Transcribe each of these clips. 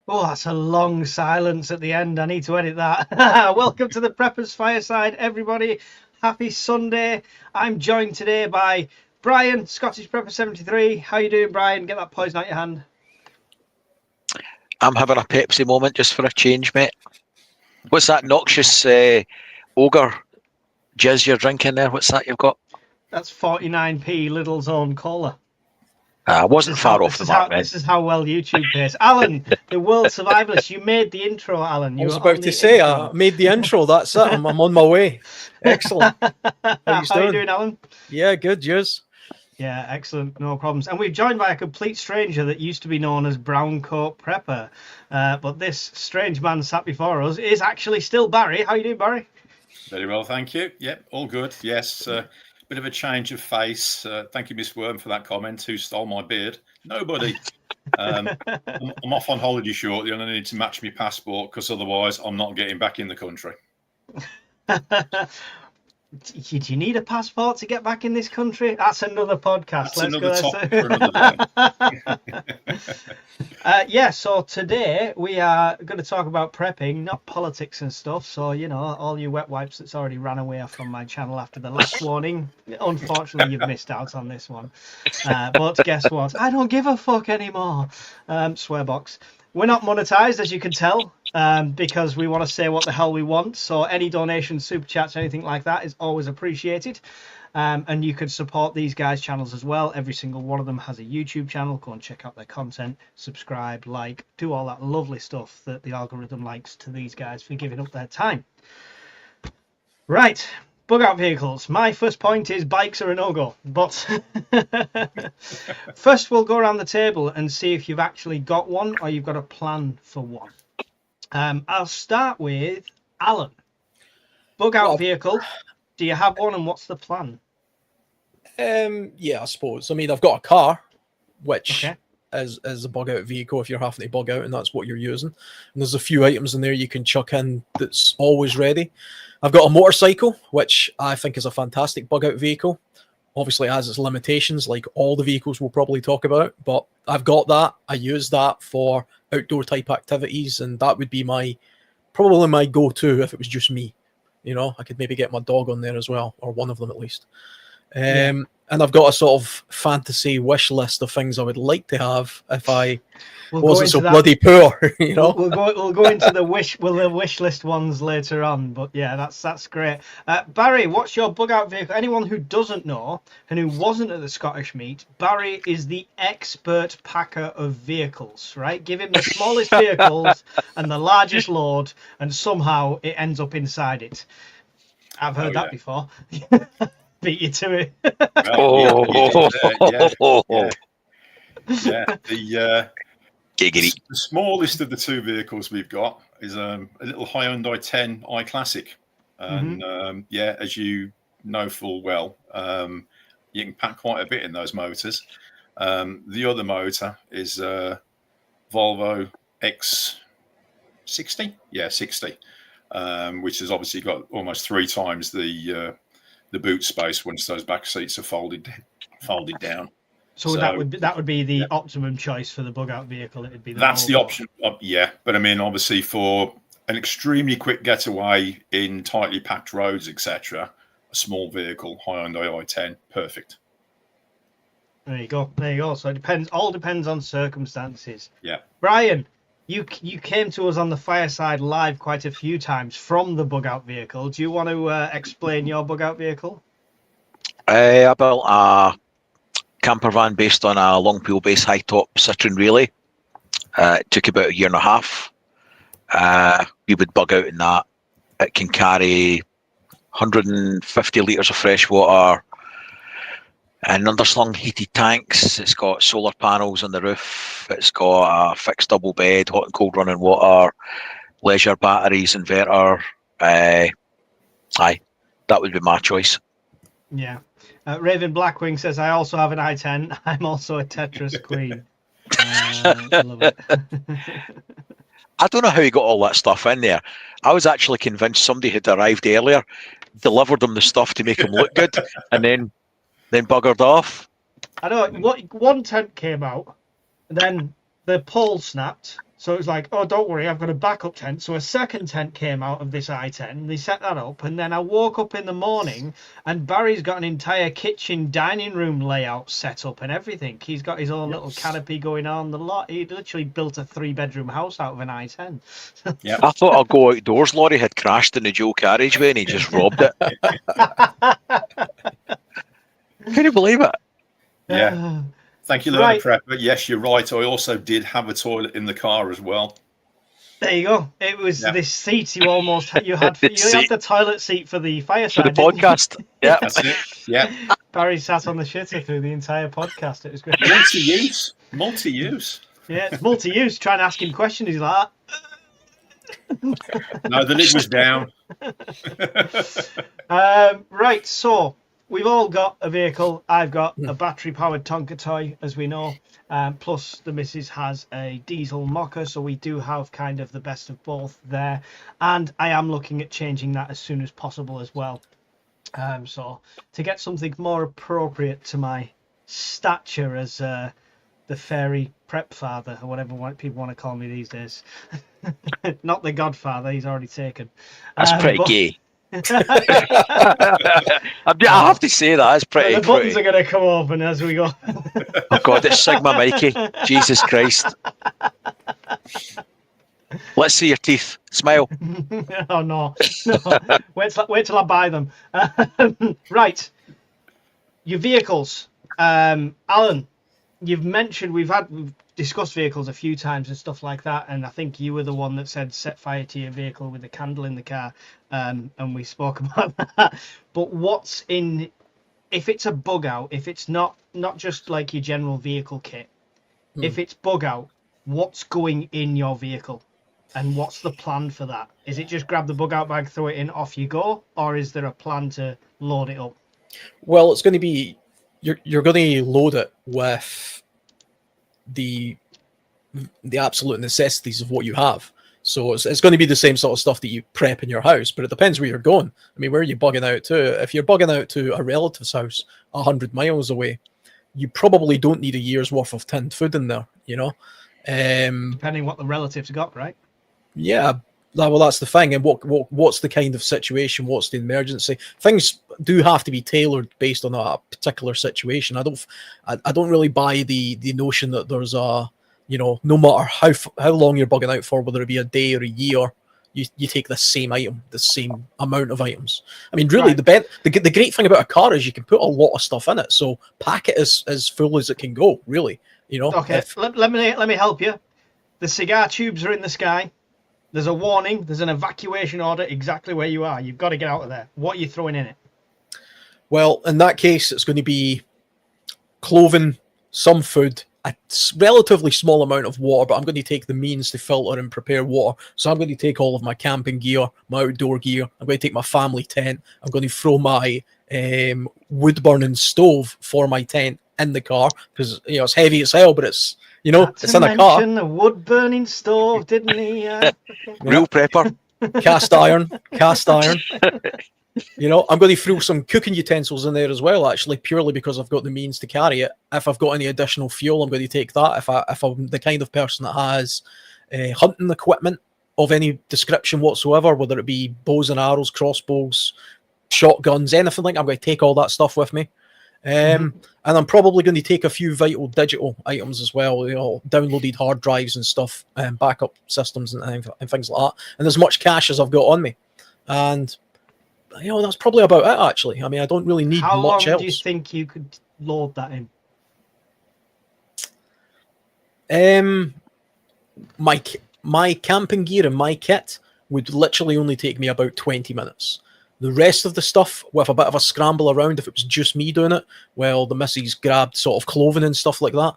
Oh, that's a long silence at the end. I need to edit that. Welcome to the Preppers Fireside, everybody. Happy Sunday. I'm joined today by Brian, Scottish Prepper 73. How you doing, Brian? Get that poison out your hand. I'm having a Pepsi moment just for a change, mate. What's that noxious ogre jizz you're drinking there? What's that you've got? That's 49p Lidl's own cola. I wasn't far off the mark, man. This is how well YouTube pays. Alan, the world survivalist, you made the intro, Alan. I was about to say, I made the intro. That's it. I'm on my way. Excellent. How you doing, Alan? Yeah, good. Yours? Yeah, excellent. No problems. And we're joined by a complete stranger that used to be known as Brown Coat Prepper. But this strange man sat before us is actually still Barry. How you doing, Barry? Very well, thank you. Yep, all good. Yes, bit of a change of face. Thank you, Miss Worm, for that comment. Who stole my beard? Nobody. I'm off on holiday shortly and I need to match my passport because otherwise I'm not getting back in the country. Do you need a passport to get back in this country? That's another podcast. That's another topic for another day. Yeah, so today we are going to talk about prepping, not politics and stuff. So, you know, all you wet wipes that's already ran away from my channel after the last warning, unfortunately, you've missed out on this one. But guess what? I don't give a fuck anymore. Swearbox. We're not monetized, as you can tell, because we want to say what the hell we want. So any donations, super chats, anything like that is always appreciated. And you can support these guys' channels as well. Every single one of them has a YouTube channel. Go and check out their content, subscribe, like, do all that lovely stuff that the algorithm likes to these guys for giving up their time. Right. Bug out vehicles. My first point is bikes are a no-go. But first we'll go around the table and see if you've actually got one or you've got a plan for one. I'll start with Alan. Bug out vehicle. Do you have one and what's the plan? Yeah, I suppose. I mean, I've got a car, which is a bug out vehicle if you're having to bug out and that's what you're using. And there's a few items in there you can chuck in that's always ready. I've got a motorcycle, which I think is a fantastic bug out vehicle. Obviously, it has its limitations, like all the vehicles we'll probably talk about. But I've got that. I use that for outdoor type activities, and that would be probably my go-to if it was just me. You know, I could maybe get my dog on there as well, or one of them at least. And I've got a sort of fantasy wish list of things I would like to have if I wasn't so bloody poor. You know, we'll go into the wish list ones later on. But yeah, that's great. Barry, what's your bug out vehicle? Anyone who doesn't know and who wasn't at the Scottish meet, Barry is the expert packer of vehicles. Right? Give him the smallest vehicles and the largest load, and somehow it ends up inside it. I've heard that before. Beat you to it. The smallest of the two vehicles we've got is a little Hyundai 10 i-Classic. And as you know full well, you can pack quite a bit in those motors. The other motor is Volvo X60. Yeah, 60. Which has obviously got almost 3 times the boot space once those back seats are folded down. So that would be the optimum choice for the bug out vehicle. It'd be the option. But I mean, obviously for an extremely quick getaway in tightly packed roads, etc., a small vehicle, Hyundai i10, perfect. There you go. So it all depends on circumstances. Yeah. Brian, you came to us on the Fireside Live quite a few times from the bug out vehicle. Do you want to explain your bug out vehicle? I built a camper van based on a long wheelbase high top Citroen Relay. It took about 1.5 years. We would bug out in that. It can carry 150 litres of fresh water and underslung heated tanks. It's got solar panels on the roof. It's got a fixed double bed, hot and cold running water, leisure batteries, inverter. That would be my choice. Yeah. Raven Blackwing says, I also have an i10. I'm also a Tetris queen. Love it. I don't know how he got all that stuff in there. I was actually convinced somebody had arrived earlier, delivered them the stuff to make him look good, and then buggered off. I know. One tent came out, and then the pole snapped, So it was like, oh, don't worry, I've got a backup tent. So a second tent came out of this I-10. They set that up, and then I woke up in the morning, and Barry's got an entire kitchen dining room layout set up and everything. He's got his own little canopy going on. The lot. He literally built a 3-bedroom house out of an I-10. Yeah. I thought I'll go outdoors. Lorry had crashed in the dual carriageway and he just robbed it. Can you believe it? Yeah. Thank you, Learner Prepper. Yes, you're right. I also did have a toilet in the car as well. There you go. It was this seat you almost had. You had the toilet seat for the fireside. For the podcast. Yeah. That's it. Yeah. Barry sat on the shitter through the entire podcast. It was great. Multi-use. Yeah, it's multi-use. Trying to ask him questions, he's like, no, the lid was down. Right, so we've all got a vehicle. I've got a battery-powered Tonka toy, as we know. Plus, the missus has a diesel mocker, so we do have kind of the best of both there. And I am looking at changing that as soon as possible as well. So to get something more appropriate to my stature as the fairy prep father, or whatever people want to call me these days. Not the Godfather, he's already taken. That's pretty gay. I have to say that. It's pretty. The buttons are going to come open as we go. Oh God, it's Sigma Mikey. Jesus Christ. Let's see your teeth. Smile. Oh no. Wait till I buy them. Right. Your vehicles. Alan, you've mentioned we've discussed vehicles a few times and stuff like that, and I think you were the one that said set fire to your vehicle with a candle in the car, and we spoke about that. But what's in, if it's a bug out, if it's not just like your general vehicle kit, if it's bug out, what's going in your vehicle, and what's the plan for that? Is it just grab the bug out bag, throw it in, off you go, or is there a plan to load it up? Well, it's going to be, you're going to load it with the absolute necessities of what you have. So it's going to be the same sort of stuff that you prep in your house, but it depends where you're going. I mean, where are you bugging out to? If you're bugging out to a relative's house 100 miles away, you probably don't need a year's worth of tinned food in there, you know? Depending what the relative's got, right? Yeah. Well, that's the thing. And what's the kind of situation? What's the emergency? Things do have to be tailored based on a particular situation. I don't really buy the notion that there's a, you know, no matter how long you're bugging out for, whether it be a day or a year, you take the same item, the same amount of items. I mean, really, right. The great thing about a car is you can put a lot of stuff in it. So pack it as full as it can go, really. You know. Okay. Let me help you. The cigar tubes are in the sky. There's a warning. There's an evacuation order exactly where you are. You've got to get out of there. What are you throwing in it? Well, in that case, it's going to be clothing, some food, a relatively small amount of water, but I'm going to take the means to filter and prepare water. So I'm going to take all of my camping gear, my outdoor gear. I'm going to take my family tent. I'm going to throw my wood-burning stove for my tent in the car because, you know, it's heavy as hell, but it's, you know, it's in a car. The wood-burning stove, didn't he? Real prepper. Cast iron. You know, I'm going to throw some cooking utensils in there as well, actually, purely because I've got the means to carry it. If I've got any additional fuel, I'm going to take that. If I'm the kind of person that has hunting equipment of any description whatsoever, whether it be bows and arrows, crossbows, shotguns, anything like that, I'm going to take all that stuff with me. And I'm probably going to take a few vital digital items as well, you know, downloaded hard drives and stuff, and backup systems and things like that. And as much cash as I've got on me. And, you know, that's probably about it, actually. I mean, I don't really need much else. How long do you think you could load that in? My camping gear and my kit would literally only take me about 20 minutes. The rest of the stuff, with a bit of a scramble around, if it was just me doing it, well, the missus grabbed sort of clothing and stuff like that,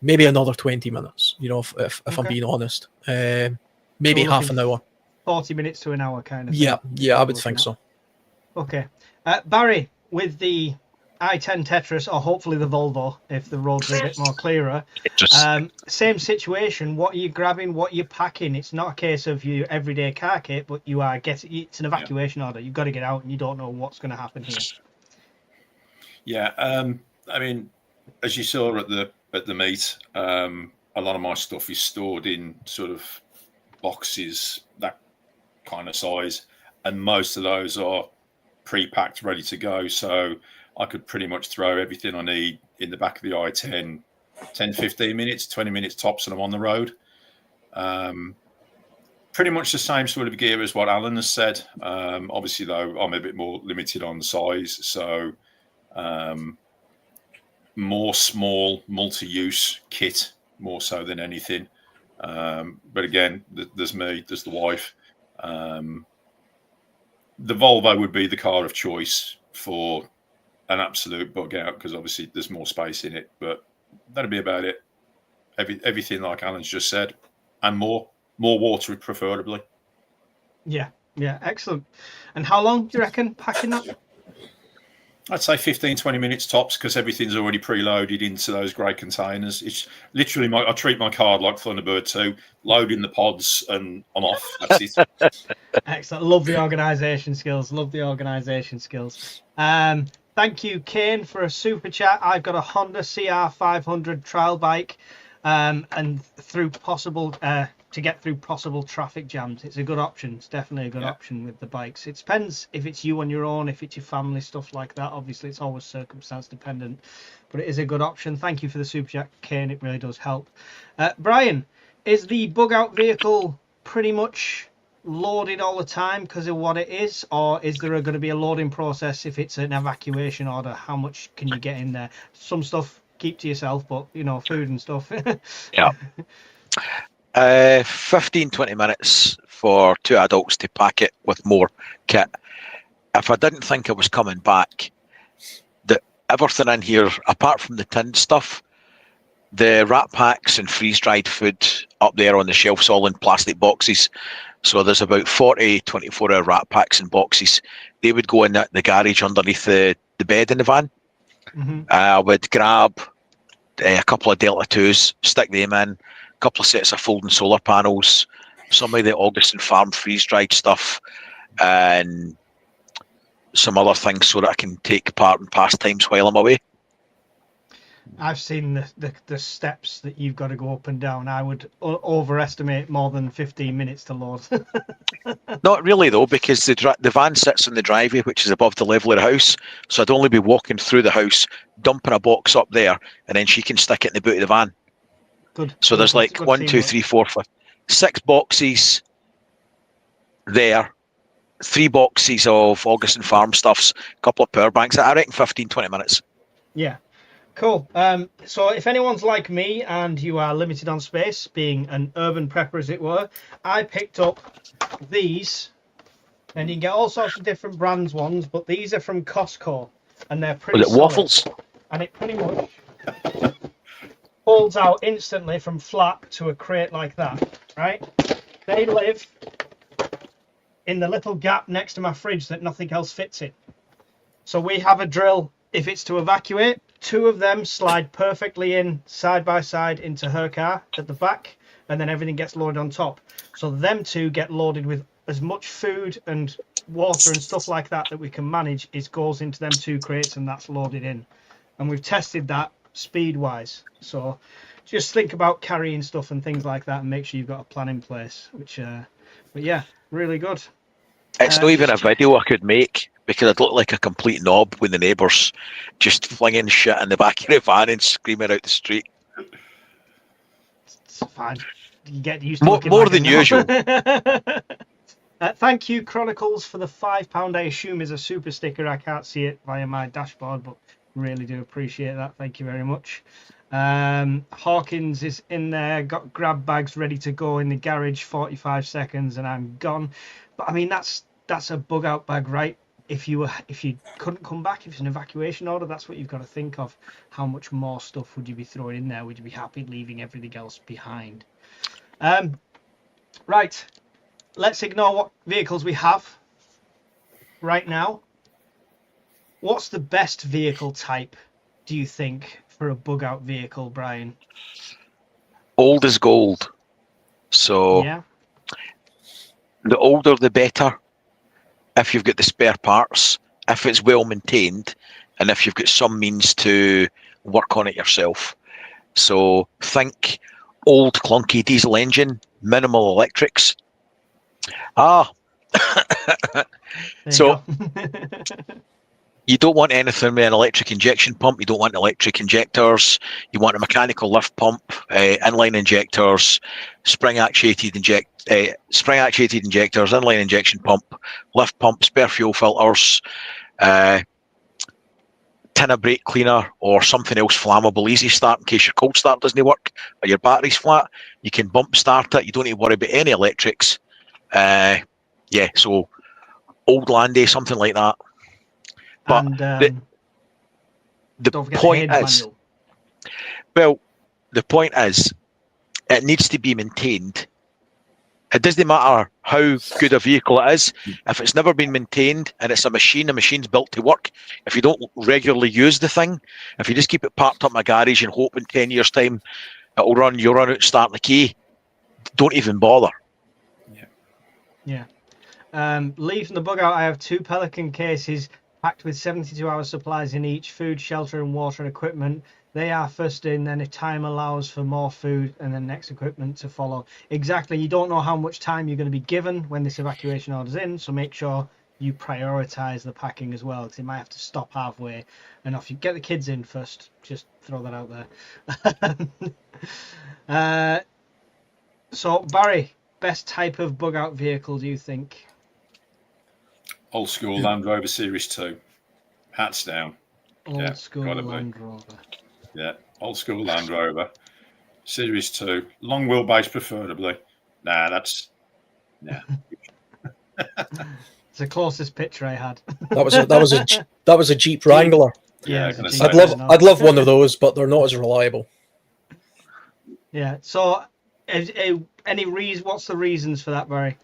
maybe another 20 minutes, you know, if I'm being honest. Maybe so half an hour. 40 minutes to an hour kind of thing. Yeah, I would think so. Okay. Barry, with the I-10 Tetris, or hopefully the Volvo, if the roads are a bit more clearer, same situation. What are you grabbing? What are you packing? It's not a case of your everyday car kit, but you are it's an evacuation order. You've got to get out, and you don't know what's going to happen here. Yeah. I mean, as you saw at the meet, a lot of my stuff is stored in sort of boxes, that kind of size, and most of those are pre-packed, ready to go. So I could pretty much throw everything I need in the back of the i10, 10, 15 minutes, 20 minutes tops, and I'm on the road. Pretty much the same sort of gear as what Alan has said. Obviously, though, I'm a bit more limited on size. So more small, multi-use kit, more so than anything. But again, there's me, there's the wife. The Volvo would be the car of choice for an absolute bug out, because obviously there's more space in it. But that'd be about it. Everything like Alan's just said, and more water preferably. Yeah, excellent. And how long do you reckon packing that? I'd say 15, 20 minutes tops, because everything's already preloaded into those grey containers. It's literally I treat my card like Thunderbird 2, load in the pods and I'm off. That's it. Excellent. Love the organisation skills. Thank you, Kane, for a super chat. I've got a Honda CR500 trial bike, and through possible to get through possible traffic jams. It's a good option. It's definitely a good option with the bikes. It depends if it's you on your own, if it's your family, stuff like that. Obviously, it's always circumstance dependent, but it is a good option. Thank you for the super chat, Kane. It really does help. Brian, is the bug out vehicle pretty much loaded all the time because of what it is, or is there going to be a loading process if it's an evacuation order? How much can you get in there? Some stuff keep to yourself, but food and stuff. Yeah. 15-20 minutes for 2 adults to pack it with more kit. If I didn't think I was coming back, everything in here, apart from the tinned stuff, the wrap packs and freeze-dried food up there on the shelves, all in plastic boxes. So there's about 40 24-hour wrap packs and boxes. They would go in the garage underneath the bed in the van. Mm-hmm. I would grab a couple of Delta 2s, stick them in, a couple of sets of folding solar panels, some of the Augustin Farm freeze-dried stuff, and some other things so that I can take part in pastimes while I'm away. I've seen the steps that you've got to go up and down. I would overestimate more than 15 minutes to load. Not really, though, because the van sits in the driveway, which is above the level of the house. So I'd only be walking through the house, dumping a box up there, and then she can stick it in the boot of the van. Good. So there's like 1, 2, 3, 4, 5, 6 boxes there, 3 boxes of Augustin Farm stuffs, a couple of power banks. I reckon 15, 20 minutes. Yeah. Cool. So if anyone's like me and you are limited on space, being an urban prepper as it were, I picked up these, and you can get all sorts of different brands ones, but these are from Costco, and they're pretty Was it solid. waffles? And it pretty much folds out instantly from flat to a crate like that, right? They live in the little gap next to my fridge that nothing else fits in. So we have a drill. If it's to evacuate, 2 of them slide perfectly in side by side into her car at the back, and then everything gets loaded on top. So them 2 get loaded with as much food and water and stuff like that we can manage. It goes into them 2 crates, and that's loaded in. And we've tested that speed-wise. So just think about carrying stuff and things like that, and make sure you've got a plan in place. But yeah, really good. It's not even a video I could make, because I'd look like a complete knob with the neighbours just flinging shit in the back of the van and screaming out the street. It's fine. You get used to looking more like than usual. Thank you, Chronicles, for the £5. I assume is a super sticker. I can't see it via my dashboard, but really do appreciate that. Thank you very much. Hawkins is in there, got grab bags ready to go in the garage, 45 seconds and I'm gone. But I mean, that's a bug out bag, right? If you couldn't come back, if it's an evacuation order, that's what you've got to think of. How much more stuff would you be throwing in there? Would you be happy leaving everything else behind? Right, let's ignore what vehicles we have right now. What's the best vehicle type, do you think, for a bug out vehicle, Brian? Old is gold. So yeah, the older the better. If you've got the spare parts, if it's well maintained, and if you've got some means to work on it yourself. So think old clunky diesel engine, minimal electrics. So you don't want anything with an electric injection pump. You don't want electric injectors. You want a mechanical lift pump, inline injectors, spring actuated injectors, inline injection pump, lift pump, spare fuel filters, tin of brake cleaner, or something else flammable, easy start in case your cold start doesn't work or your battery's flat. You can bump start it. You don't need to worry about any electrics. So old Landy, something like that. But and the point is, well, the point is, it needs to be maintained. It doesn't matter how good a vehicle it is. If it's never been maintained and it's a machine, the machine's built to work. If you don't regularly use the thing, if you just keep it parked up in a garage and hope in 10 years' time it'll run, you'll run out and start the key, don't even bother. Yeah. Leaving the bug out, I have 2 Pelican cases packed with 72-hour supplies in each, food, shelter, and water and equipment. They are first in, then if time allows for more food, and then next equipment to follow. Exactly. You don't know how much time you're going to be given when this evacuation order's in, so make sure you prioritize the packing as well, because you might have to stop halfway. And if you get the kids in first, just throw that out there. So, Barry, best type of bug out vehicle do you think? Old school Land Rover Series 2. Hats down. Old school Land Rover. Yeah, old school Land Rover Series 2. Long wheelbase preferably. It's the closest picture I had. That was a Jeep Wrangler. Yeah, I'd love one of those, but they're not as reliable. Yeah. So, any reason? What's the reasons for that, Barry?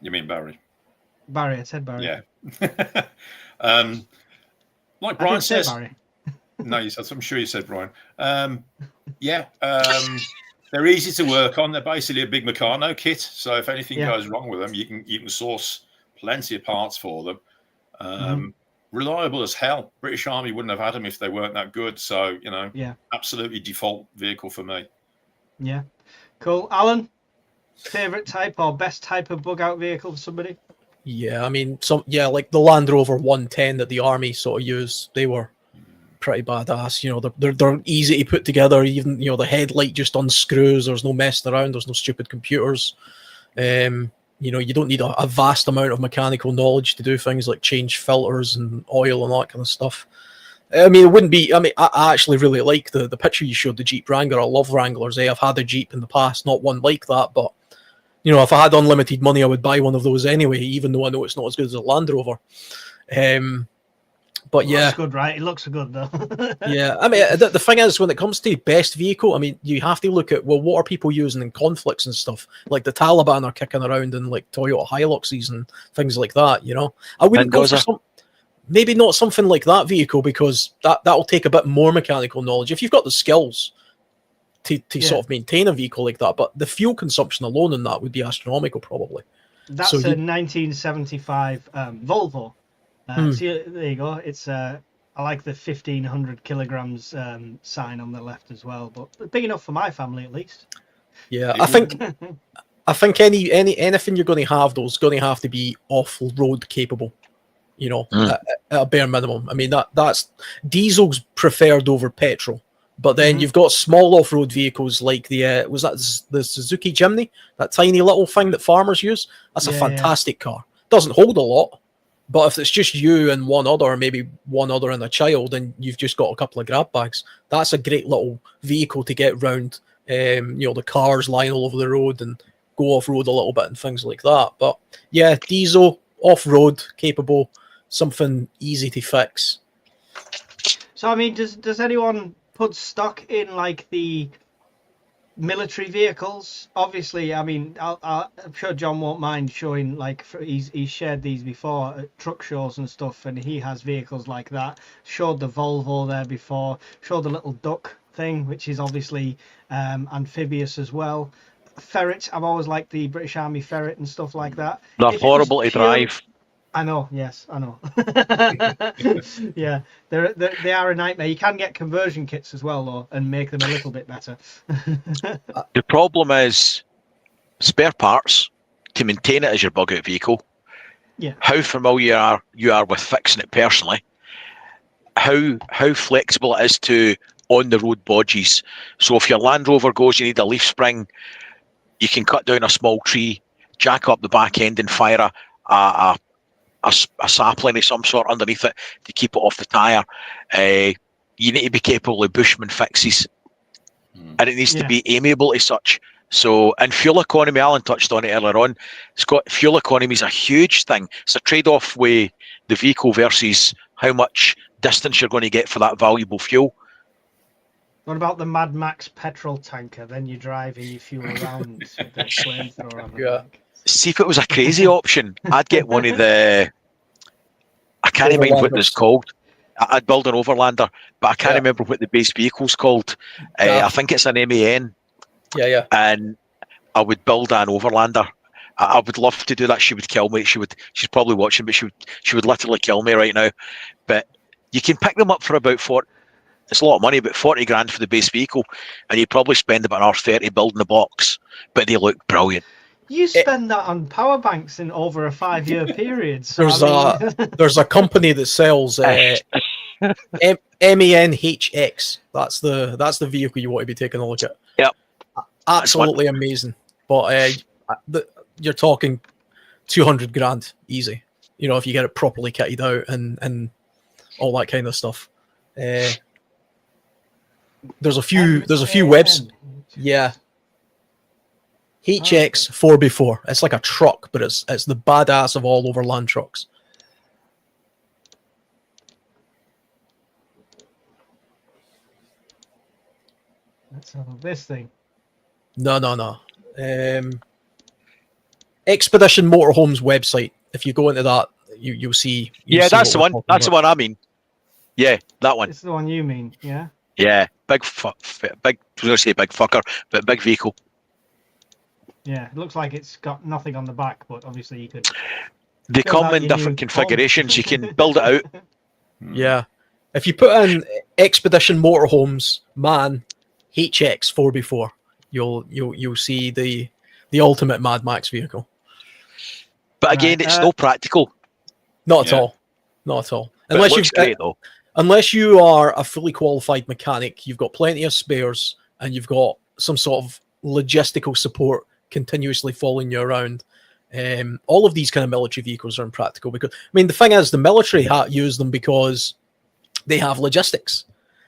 You mean Barry? Barry, I said Barry. Yeah. Like Brian says. Barry. No, I'm sure you said Brian. They're easy to work on. They're basically a big Meccano kit. So if anything goes wrong with them, you can source plenty of parts for them. Reliable as hell. British Army wouldn't have had them if they weren't that good. So absolutely default vehicle for me. Yeah, cool. Alan, favorite type or best type of bug out vehicle for somebody? Yeah, I mean, like the Land Rover 110 that the army sort of used, they were pretty badass. You know, they're easy to put together. Even, you know, the headlight just unscrews. There's no messing around. There's no stupid computers. You know, you don't need a vast amount of mechanical knowledge to do things like change filters and oil and that kind of stuff. I mean, it wouldn't be. I mean, I actually really like the picture you showed, the Jeep Wrangler. I love Wranglers. I've had a Jeep in the past, not one like that, but you know, if I had unlimited money, I would buy one of those anyway, even though I know it's not as good as a Land Rover. But yeah, that's good, right? It looks good though. Yeah, I mean, the thing is, when it comes to best vehicle, I mean, you have to look at, well, what are people using in conflicts and stuff? Like the Taliban are kicking around in like Toyota Hiluxes and things like that. You know, I wouldn't go for maybe not something like that vehicle, because that'll take a bit more mechanical knowledge if you've got the skills to sort of maintain a vehicle like that. But the fuel consumption alone in that would be astronomical, probably. That's a 1975 Volvo. See, there you go. It's I like the 1,500 kilograms sign on the left as well, but big enough for my family at least. Yeah, I think anything you're going to have, though, is going to have to be off-road capable. You know, at a bare minimum. I mean, that's diesel's preferred over petrol. But then you've got small off-road vehicles like the Suzuki Jimny, that tiny little thing that farmers use. That's a fantastic car. Doesn't hold a lot, but if it's just you and one other, maybe one other and a child, and you've just got a couple of grab bags, that's a great little vehicle to get round. You know, the cars lying all over the road and go off-road a little bit and things like that. But yeah, diesel, off-road capable, something easy to fix. So I mean, does anyone put stock in like the military vehicles? Obviously, I mean, I'm sure John won't mind showing, like, he's shared these before at truck shows and stuff, and he has vehicles like that. Showed the Volvo there before, showed the little duck thing, which is obviously amphibious as well. Ferret, I've always liked the British Army Ferret and stuff like that. They're horrible to drive. I know. Yes, I know. Yeah, they are a nightmare. You can get conversion kits as well, though, and make them a little bit better. The problem is spare parts to maintain it as your bug out vehicle. Yeah. How familiar you are with fixing it personally. How flexible it is to on the road bodges. So if your Land Rover goes, you need a leaf spring, you can cut down a small tree, jack up the back end, and fire a sapling of some sort underneath it to keep it off the tyre. You need to be capable of Bushman fixes, and it needs to be amiable as such. So, and fuel economy, Alan touched on it earlier on. Fuel economy is a huge thing. It's a trade-off with the vehicle versus how much distance you're going to get for that valuable fuel. What about the Mad Max petrol tanker? Then you drive and you fuel around with the flamethrower on the back. See, if it was a crazy option, I'd get one of the... I can't remember what it's called. I'd build an Overlander, but I can't remember what the base vehicle's called. I think it's an MAN. Yeah. And I would build an Overlander. I would love to do that. She would kill me. She's probably watching, but she would literally kill me right now. But you can pick them up for about 40. It's a lot of money, but 40 grand for the base vehicle, and you'd probably spend about another 30 building the box. But they look brilliant. You spend that on power banks in over a 5-year period. So there's a company that sells MANHX. That's the vehicle you want to be taking a look at. Yep. Absolutely amazing. But you're talking 200 grand easy. You know, if you get it properly kitted out and all that kind of stuff. There's a few webs. Yeah. HX 4x4. It's like a truck, but it's the badass of all overland trucks. Let's have this thing. No. Expedition Motorhome's website. If you go into that, you'll see. That's the one. That's the one I mean. Yeah, that one. It's the one you mean, yeah? Yeah, big. I was going to say big fucker, but big vehicle. Yeah, it looks like it's got nothing on the back, but obviously you could. They come in different configurations. You can build it out. Yeah, if you put in Expedition Motorhomes Man HX 4x4, you'll see the ultimate Mad Max vehicle. But again, it's no practical. Not at all. Not at all. But unless you are a fully qualified mechanic, you've got plenty of spares, and you've got some sort of logistical support continuously following you around. All of these kind of military vehicles are impractical because, I mean, the thing is, the military use them because they have logistics.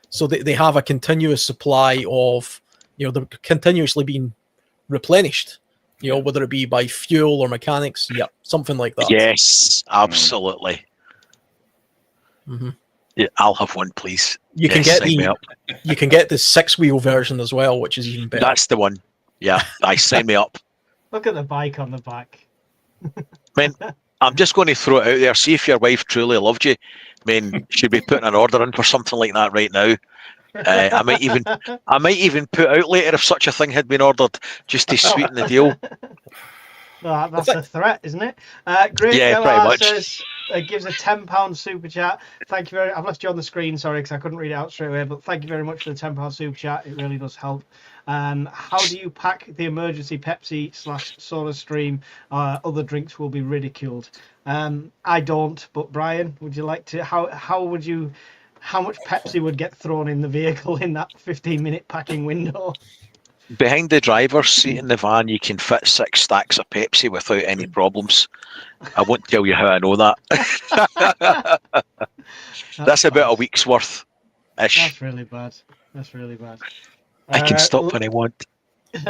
So they have a continuous supply of, they're continuously being replenished, whether it be by fuel or mechanics. Yeah, something like that. Yes, absolutely. Mm-hmm. Yeah, I'll have one, please. You can get the 6-wheel version as well, which is even better. That's the one. Yeah, sign me up. Look at the bike on the back. Man, I'm just going to throw it out there. See if your wife truly loved you. I mean, she'd be putting an order in for something like that right now. I might even put out later if such a thing had been ordered, just to sweeten the deal. That's a threat, isn't it? Great. Yeah, pretty much. Says, gives a £10 super chat. Thank you very much. I've left you on the screen, sorry, because I couldn't read it out straight away. But thank you very much for the £10 super chat. It really does help. How do you pack the emergency Pepsi/Soda Stream? Other drinks will be ridiculed. I don't, but Brian, would you like to? How much Pepsi would get thrown in the vehicle in that 15-minute packing window? Behind the driver's seat in the van, you can fit 6 stacks of Pepsi without any problems. I won't tell you how I know that. That's about a week's worth. That's really bad. I can stop when I want.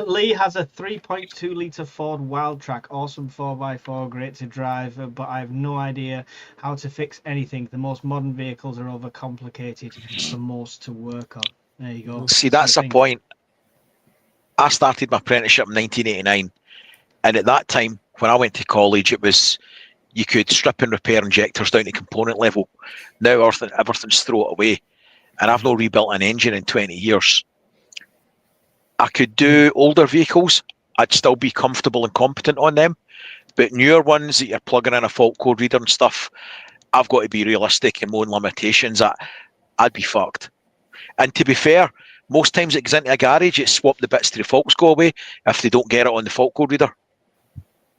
Lee has a 3.2 litre Ford Wildtrak, awesome 4x4, great to drive, but I have no idea how to fix anything. The most modern vehicles are overcomplicated for most to work on. There you go. See, that's the point. I started my apprenticeship in 1989, and at that time, when I went to college, it was you could strip and repair injectors down to component level. Now everything's throw it away, and I've not rebuilt an engine in 20 years. I could do older vehicles. I'd still be comfortable and competent on them, But newer ones that you're plugging in a fault code reader and stuff, I've got to be realistic in my own limitations. I'd be fucked. And to be fair, most times it goes into a garage, it's swap the bits to the faults go away if they don't get it on the fault code reader.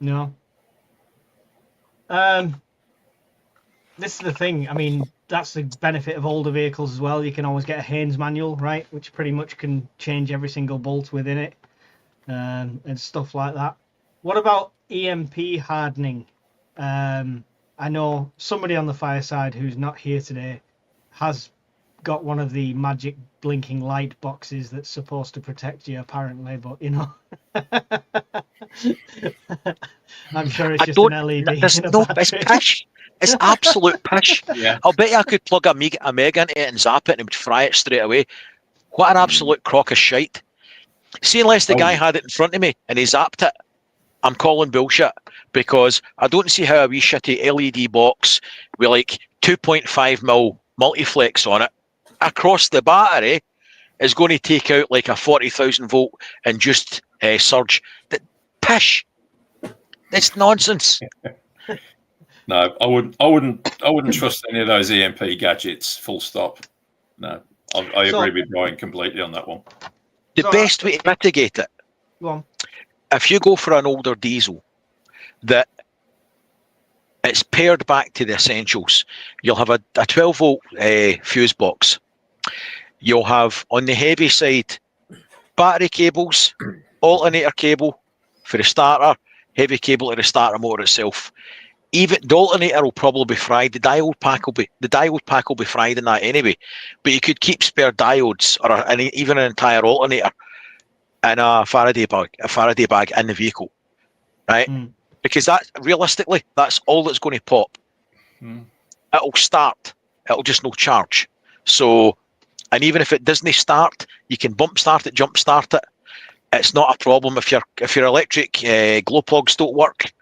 No. This is the thing. I mean, that's the benefit of older vehicles as well. You can always get a Haynes manual, right, which pretty much can change every single bolt within it, and stuff like that. What about EMP hardening? I know somebody on the fireside who's not here today has got one of the magic blinking light boxes that's supposed to protect you, apparently, but you know. I'm sure it's just an LED. It's pish. It's absolute pish. Yeah. I'll bet you I could plug a Meg into it and zap it and it would fry it straight away. What an absolute crock of shite. See, unless the guy had it in front of me and he zapped it, I'm calling bullshit, because I don't see how a wee shitty LED box with like 2.5mm multiflex on it across the battery is going to take out like a 40,000 volt and just surge. Pish. It's nonsense. No, I wouldn't trust any of those EMP gadgets. Full stop. No, I agree with Brian completely on that one. The best way to mitigate it, Go on. if you go for an older diesel that it's paired back to the essentials, you'll have a 12 volt fuse box. You'll have on the heavy side battery cables, alternator cable for the starter, heavy cable to the starter motor itself. Even the alternator will probably be fried. The diode pack will be fried in that anyway. But you could keep spare diodes or even an entire alternator in a Faraday bag in the vehicle, right? Because that's realistically that's all that's going to pop. It'll start. It'll just no charge. So, and even if it doesn't start, you can bump start it, jump start it. It's not a problem if your electric glow plugs don't work.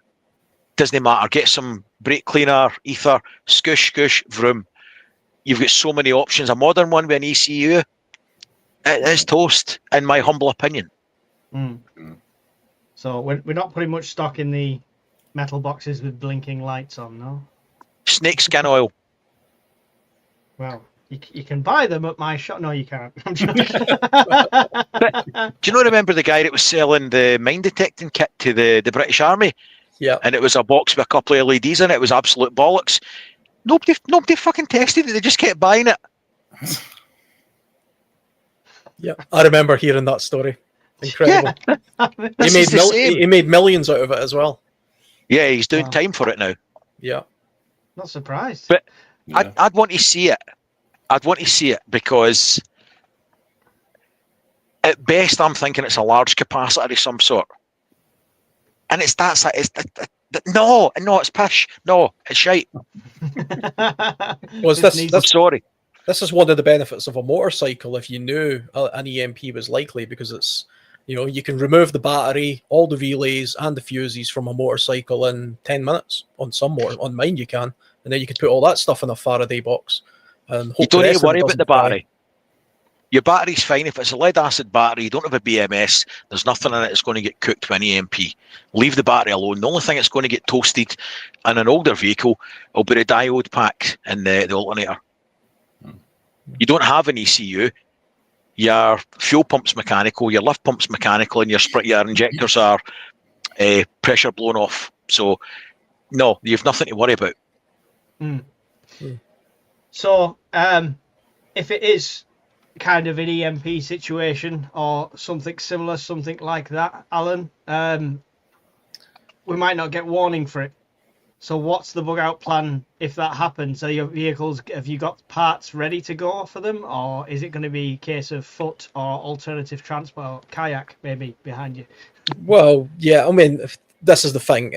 Doesn't matter. Get some brake cleaner, ether, scoosh, vroom. You've got so many options. A modern one with an ECU, it is toast, in my humble opinion. So we're not putting much stock in the metal boxes with blinking lights on, no? Snake skin oil. Well, you can buy them at my shop. No, you can't. I'm joking. Do you not remember the guy that was selling the mine detecting kit to the British Army? Yeah. And it was a box with a couple of LEDs in it. It was absolute bollocks. Nobody fucking tested it. They just kept buying it. Yeah, I remember hearing that story. Incredible. Yeah. He made millions out of it as well. Yeah, he's doing time for it now. Yeah. Not surprised. But yeah. I'd want to see it. I'd want to see it because at best I'm thinking it's a large capacity of some sort. And it's no, it's pish. No, it's shite. I'm sorry. This is one of the benefits of a motorcycle if you knew an EMP was likely, because it's, you can remove the battery, all the relays and the fuses from a motorcycle in 10 minutes. On mine you can. And then you can put all that stuff in a Faraday box. And you don't need to worry about the battery. Your battery's fine. If it's a lead acid battery, you don't have a BMS, there's nothing in it that's going to get cooked with an EMP. Leave the battery alone. The only thing that's going to get toasted in an older vehicle will be the diode pack and the alternator. You don't have an ECU. Your fuel pump's mechanical, your lift pump's mechanical, and your injectors are pressure blown off. So, no, you've nothing to worry about. So, if it is kind of an EMP situation or something similar, something like that, Alan, we might not get warning for it. So what's the bug out plan if that happens? Are your vehicles, have you got parts ready to go for them, or is it going to be a case of foot or alternative transport, kayak maybe behind you? Well, yeah, I mean, this is the thing.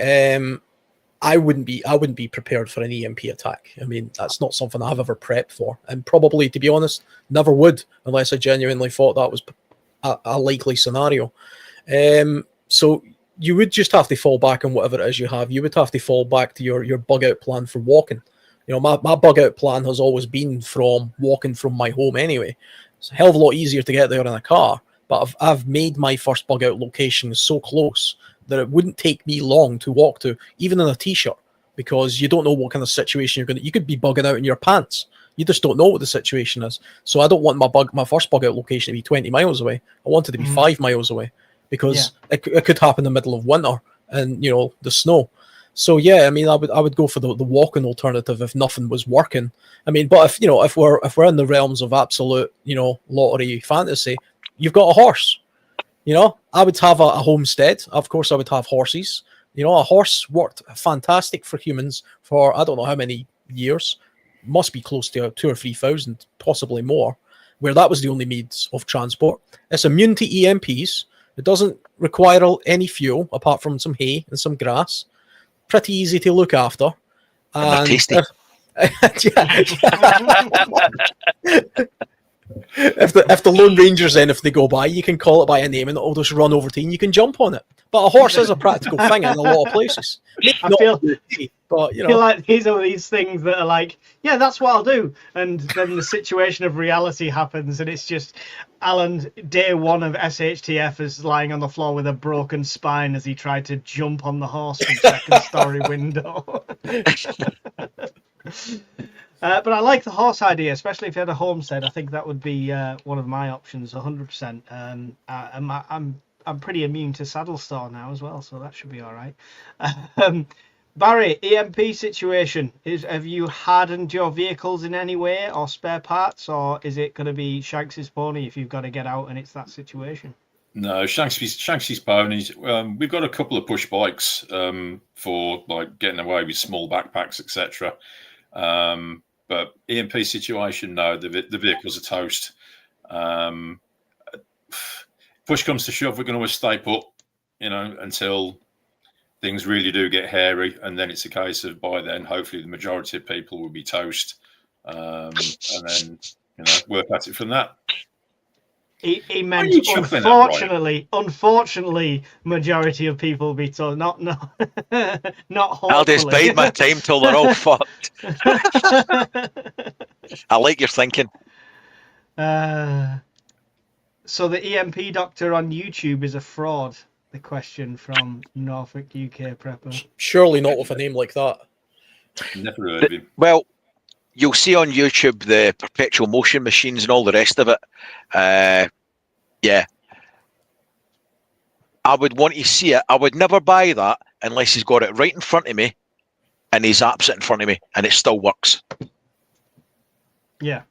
I wouldn't be prepared for an EMP attack. I mean, that's not something I've ever prepped for, and probably, to be honest, never would unless I genuinely thought that was a likely scenario. So you would just have to fall back on whatever it is you have. You would have to fall back to your bug out plan for walking. My bug out plan has always been from walking from my home anyway. It's a hell of a lot easier to get there in a car, but I've made my first bug out location so close that it wouldn't take me long to walk to, even in a t-shirt, because you don't know what kind of situation you could be bugging out in your pants. You just don't know what the situation is. So I don't want my first bug out location to be 20 miles away. I want it to be 5 miles away, because it could happen in the middle of winter and, you know, the snow. So yeah, I mean, I would go for the walking alternative if nothing was working. I mean, but if, you know, if we're in the realms of absolute, you know, lottery fantasy, you've got a horse. You know, I would have a homestead. Of course, I would have horses. You know, a horse worked fantastic for humans for I don't know how many years. Must be close to 2,000 or 3,000, possibly more, where that was the only means of transport. It's immune to EMPs. It doesn't require any fuel apart from some hay and some grass. Pretty easy to look after. And they're tasty. If the Lone Rangers then, if they go by, you can call it by a name and it'll just run over to you and you can jump on it. But a horse is a practical thing in a lot of places. I feel like these are these things that are like, yeah, that's what I'll do. And then the situation of reality happens and it's just Alan, day one of SHTF, is lying on the floor with a broken spine as he tried to jump on the horse from second story window. But I like the horse idea, especially if you had a homestead. I think that would be one of my options, 100%. I'm pretty immune to saddle store now as well, so that should be all right. Barry, EMP situation. Have you hardened your vehicles in any way or spare parts, or is it going to be Shanks's pony if you've got to get out and it's that situation? No, Shanks's ponies. We've got a couple of push bikes for like getting away with small backpacks, etc. But EMP situation, no, the vehicles are toast. Push comes to shove, we're going to stay put, you know, until things really do get hairy, and then it's a case of by then, hopefully, the majority of people will be toast, and then, you know, work at it from that. He meant unfortunately, majority of people will be told, not hopefully. I'll just bide my time till they're all fucked. I like your thinking. So the EMP doctor on YouTube is a fraud. The question from Norfolk UK Prepper. Surely not with a name like that. Never heard of him. Well, you'll see on YouTube the perpetual motion machines and all the rest of it. Yeah. I would want to see it. I would never buy that unless he's got it right in front of me and he zaps it in front of me and it still works. Yeah.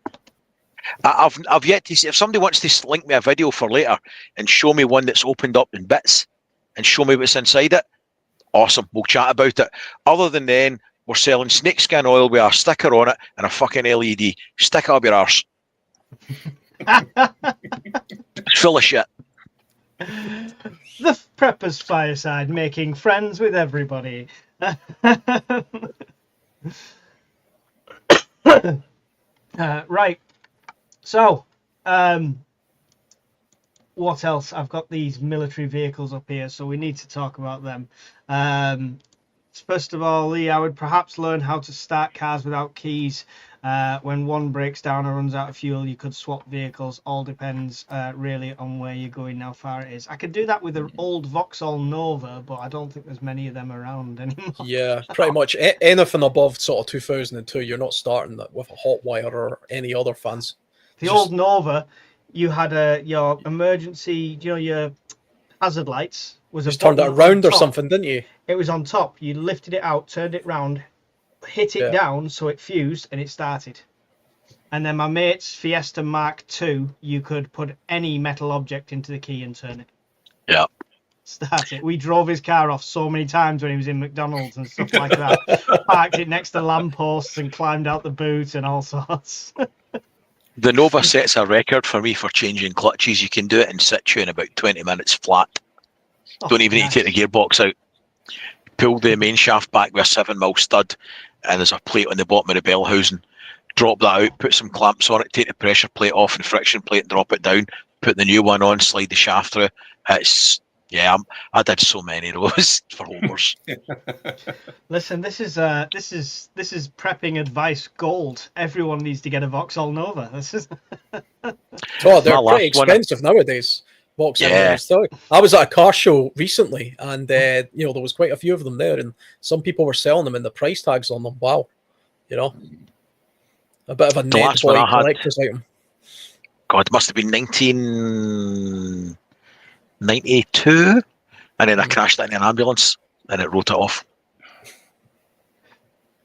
I've yet to see, if somebody wants to link me a video for later and show me one that's opened up in bits and show me what's inside it, awesome, we'll chat about it. Other than then, we're selling snakeskin oil with a sticker on it and a fucking LED. Stick it up your arse. It's full of shit. The Preppers Fireside, making friends with everybody. Right. So, what else? I've got these military vehicles up here, so we need to talk about them. First of all, Lee, I would perhaps learn how to start cars without keys. When one breaks down or runs out of fuel, you could swap vehicles. All depends really on where you're going, how far it is. I could do that with an old Vauxhall Nova, but I don't think there's many of them around anymore. Yeah, pretty much anything above sort of 2002, you're not starting that with a hot wire or any other fans. The old Nova, you had your emergency, your hazard lights. Just turned it around or something, didn't you? It was on top. You lifted it out, turned it round, hit it down so it fused and it started. And then my mate's Fiesta Mark II, you could put any metal object into the key and turn it. Yeah. Start it. We drove his car off so many times when he was in McDonald's and stuff like that. Parked it next to lampposts and climbed out the boot and all sorts. The Nova sets a record for me for changing clutches. You can do it in situ in about 20 minutes flat. Don't even need to take the gearbox out. Pull the main shaft back with a 7mm stud, and there's a plate on the bottom of the bell housing. Drop that out, put some clamps on it, take the pressure plate off and friction plate, and drop it down. Put the new one on, slide the shaft through. It's I did so many of those for homers. Listen, this is prepping advice gold. Everyone needs to get a Vauxhall Nova. This is. Oh, they're pretty expensive nowadays. Box Yeah. ambulance. I was at a car show recently, and there was quite a few of them there, and some people were selling them, and the price tags on them. Wow, a bit of a The net last one boy I had- collector's item. God, it must have been 1992, and then I crashed into an ambulance, and it wrote it off.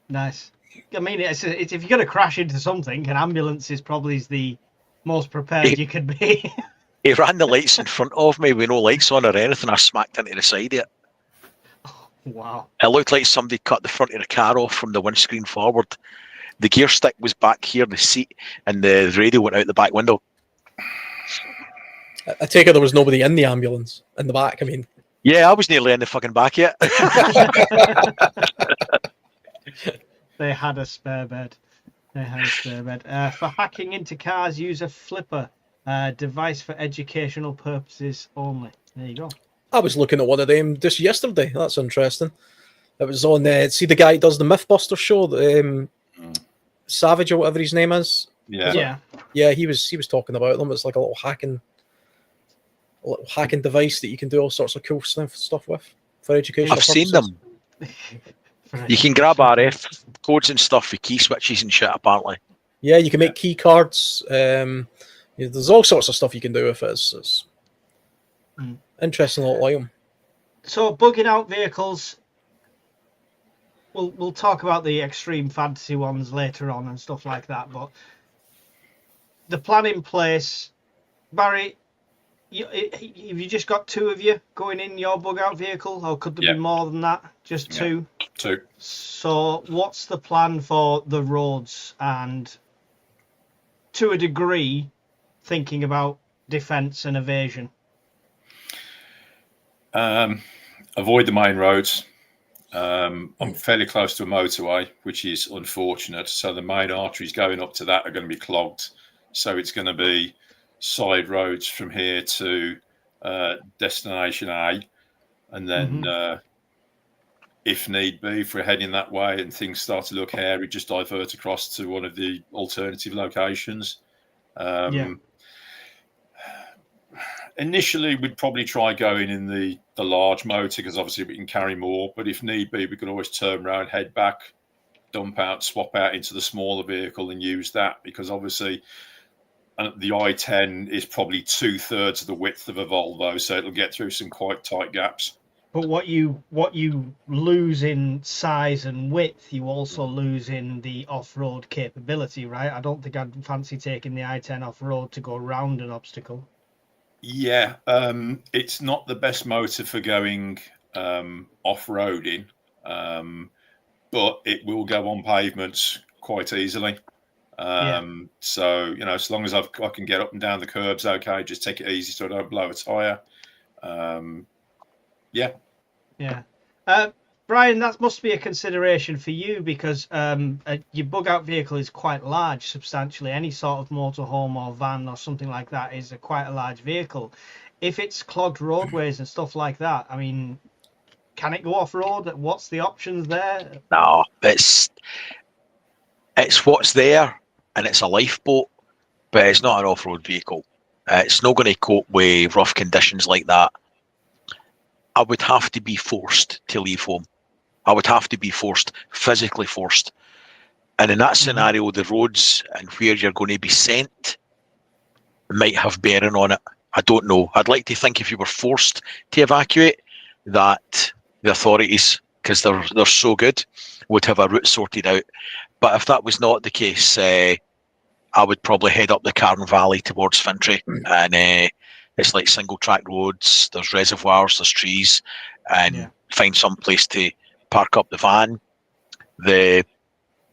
Nice. I mean, it's if you're going to crash into something, an ambulance is probably the most prepared you could be. He ran the lights in front of me with no lights on or anything. I smacked into the side of it. Wow. It looked like somebody cut the front of the car off from the windscreen forward. The gear stick was back here, the seat, and the radio went out the back window. I take it there was nobody in the ambulance in the back. I mean, yeah, I was nearly in the fucking back yet. They had a spare bed. For hacking into cars, use a flipper device for educational purposes only. There you go. I was looking at one of them just yesterday. That's interesting. It was on. See the guy who does the MythBuster show, Savage or whatever his name is. Yeah. Yeah. He was talking about them. It's like a little hacking device that you can do all sorts of cool stuff with for education. I've seen them. You can grab RF codes and stuff with key switches and shit, apparently. Yeah, you can make key cards. There's all sorts of stuff you can do with it. It's interesting little item. So, bugging out vehicles. We'll talk about the extreme fantasy ones later on and stuff like that. But the plan in place, Barry. Have you just got two of you going in your bug out vehicle, or could there be more than that? Just two? Two. So what's the plan for the roads, and to a degree thinking about defence and evasion? Avoid the main roads. I'm fairly close to a motorway, which is unfortunate. So the main arteries going up to that are going to be clogged. So it's going to be side roads from here to destination A, and then if need be, if we're heading that way and things start to look hairy, just divert across to one of the alternative locations. Initially, we'd probably try going in the large motor, because obviously we can carry more, but if need be, we could always turn around, head back, dump out, swap out into the smaller vehicle and use that, because obviously the I-10 is probably 2/3 of the width of a Volvo, so it'll get through some quite tight gaps. But what you lose in size and width, you also lose in the off-road capability, right? I don't think I'd fancy taking the I-10 off-road to go around an obstacle. Yeah, it's not the best motor for going off-roading, but it will go on pavements quite easily. So, as long as I can get up and down the curbs, okay, just take it easy so I don't blow a tyre. Brian, that must be a consideration for you, because your bug out vehicle is quite large, substantially. Any sort of motorhome or van or something like that is quite a large vehicle. If it's clogged roadways and stuff like that, I mean, can it go off-road? What's the options there? No, it's what's there, and it's a lifeboat, but it's not an off-road vehicle. It's not going to cope with rough conditions like that. I would have to be forced to leave home. I would have to be forced, physically forced. And in that scenario, the roads and where you're going to be sent might have bearing on it. I don't know. I'd like to think if you were forced to evacuate, that the authorities, because they're so good, would have a route sorted out. But if that was not the case, I would probably head up the Carn Valley towards Fintry, and it's like single track roads. There's reservoirs, there's trees, and find some place to park up the van. The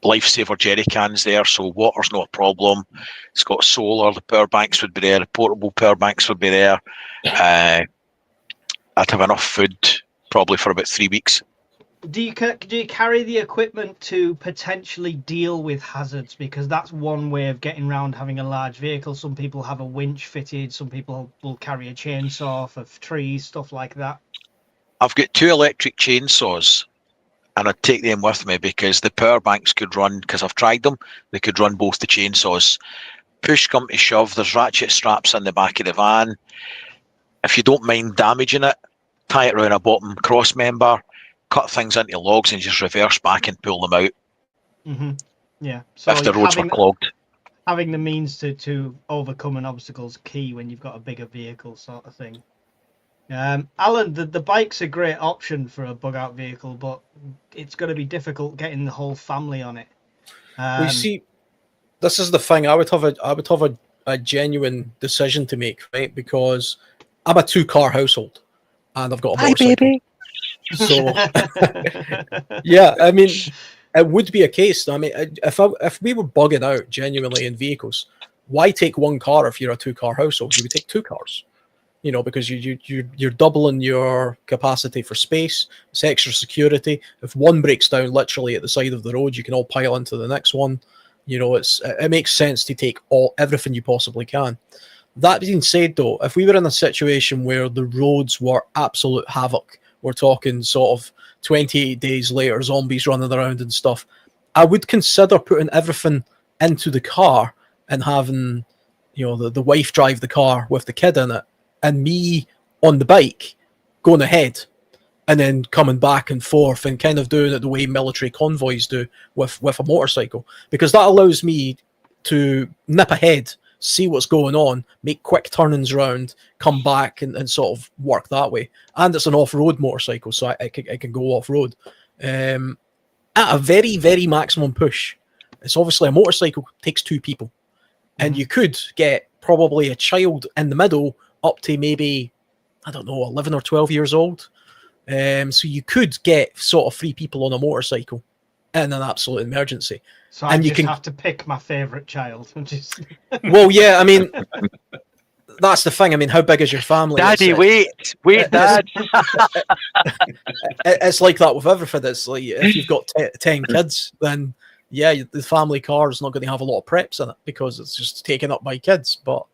lifesaver jerry cans there, so water's not a problem. It's got solar. The power banks would be there. The portable power banks would be there. I'd have enough food probably for about 3 weeks. Do you carry the equipment to potentially deal with hazards? Because that's one way of getting around having a large vehicle. Some people have a winch fitted. Some people will carry a chainsaw for trees, stuff like that. I've got 2 electric chainsaws, and I'd take them with me because the power banks could run, because I've tried them, they could run both the chainsaws. Push come to shove, there's ratchet straps in the back of the van. if you don't mind damaging it, tie it around a bottom cross member, cut things into logs, and just reverse back and pull them out. Mm-hmm. Yeah. So if the roads were clogged. Having the means to overcome an obstacle is key when you've got a bigger vehicle, sort of thing. Alan, the bike's a great option for a bug out vehicle, but it's going to be difficult getting the whole family on it. We see, this is the thing. I would have a genuine decision to make, right? Because I'm a 2-car household, and I've got a motorcycle. Baby. So, yeah, I mean, it would be a case. I mean, if we were bugging out genuinely in vehicles, why take 1 car if you're a 2-car household? You would take 2 cars. You know, because you're doubling your capacity for space. It's extra security. If one breaks down literally at the side of the road, you can all pile into the next one. You know, it makes sense to take everything you possibly can. That being said, though, if we were in a situation where the roads were absolute havoc, we're talking sort of 28 days later, zombies running around and stuff, I would consider putting everything into the car and having, you know, the wife drive the car with the kid in it, and me on the bike going ahead and then coming back and forth and kind of doing it the way military convoys do with a motorcycle, because that allows me to nip ahead, see what's going on, make quick turnings around, come back and sort of work that way. And it's an off-road motorcycle, so I can go off-road at a very, very maximum push. It's obviously a motorcycle takes 2 people, and you could get probably a child in the middle up to maybe, I don't know, 11 or 12 years old. So you could get sort of 3 people on a motorcycle in an absolute emergency. So I just have to pick my favourite child. Well, yeah, I mean, that's the thing. I mean, how big is your family? Daddy, wait, Dad. It's like that with everything. It's like if you've got 10 kids, then yeah, the family car is not going to have a lot of preps in it because it's just taken up by kids. But